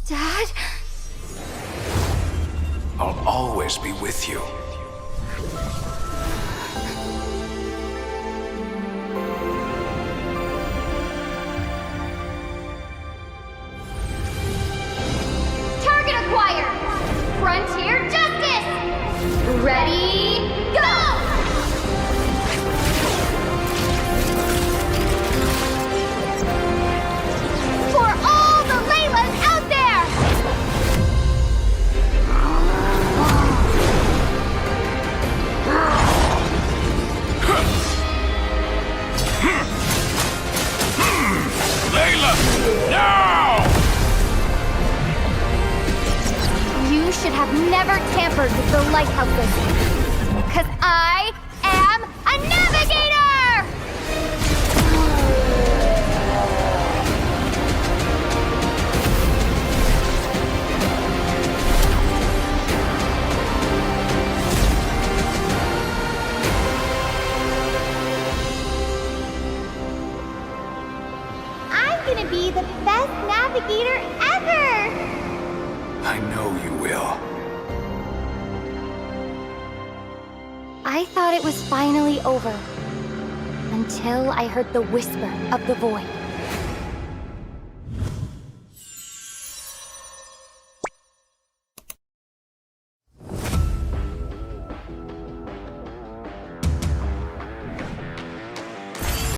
Dad? I'll always be with you. Target acquired! Frontier Justice! Ready, go! For all the Laylas out there! Layla! Now! You should have never tampered with the lighthouses. Because I am a navigator! I'm gonna be the best navigator ever! I know you will. I thought it was finally over. Until I heard the whisper of the void.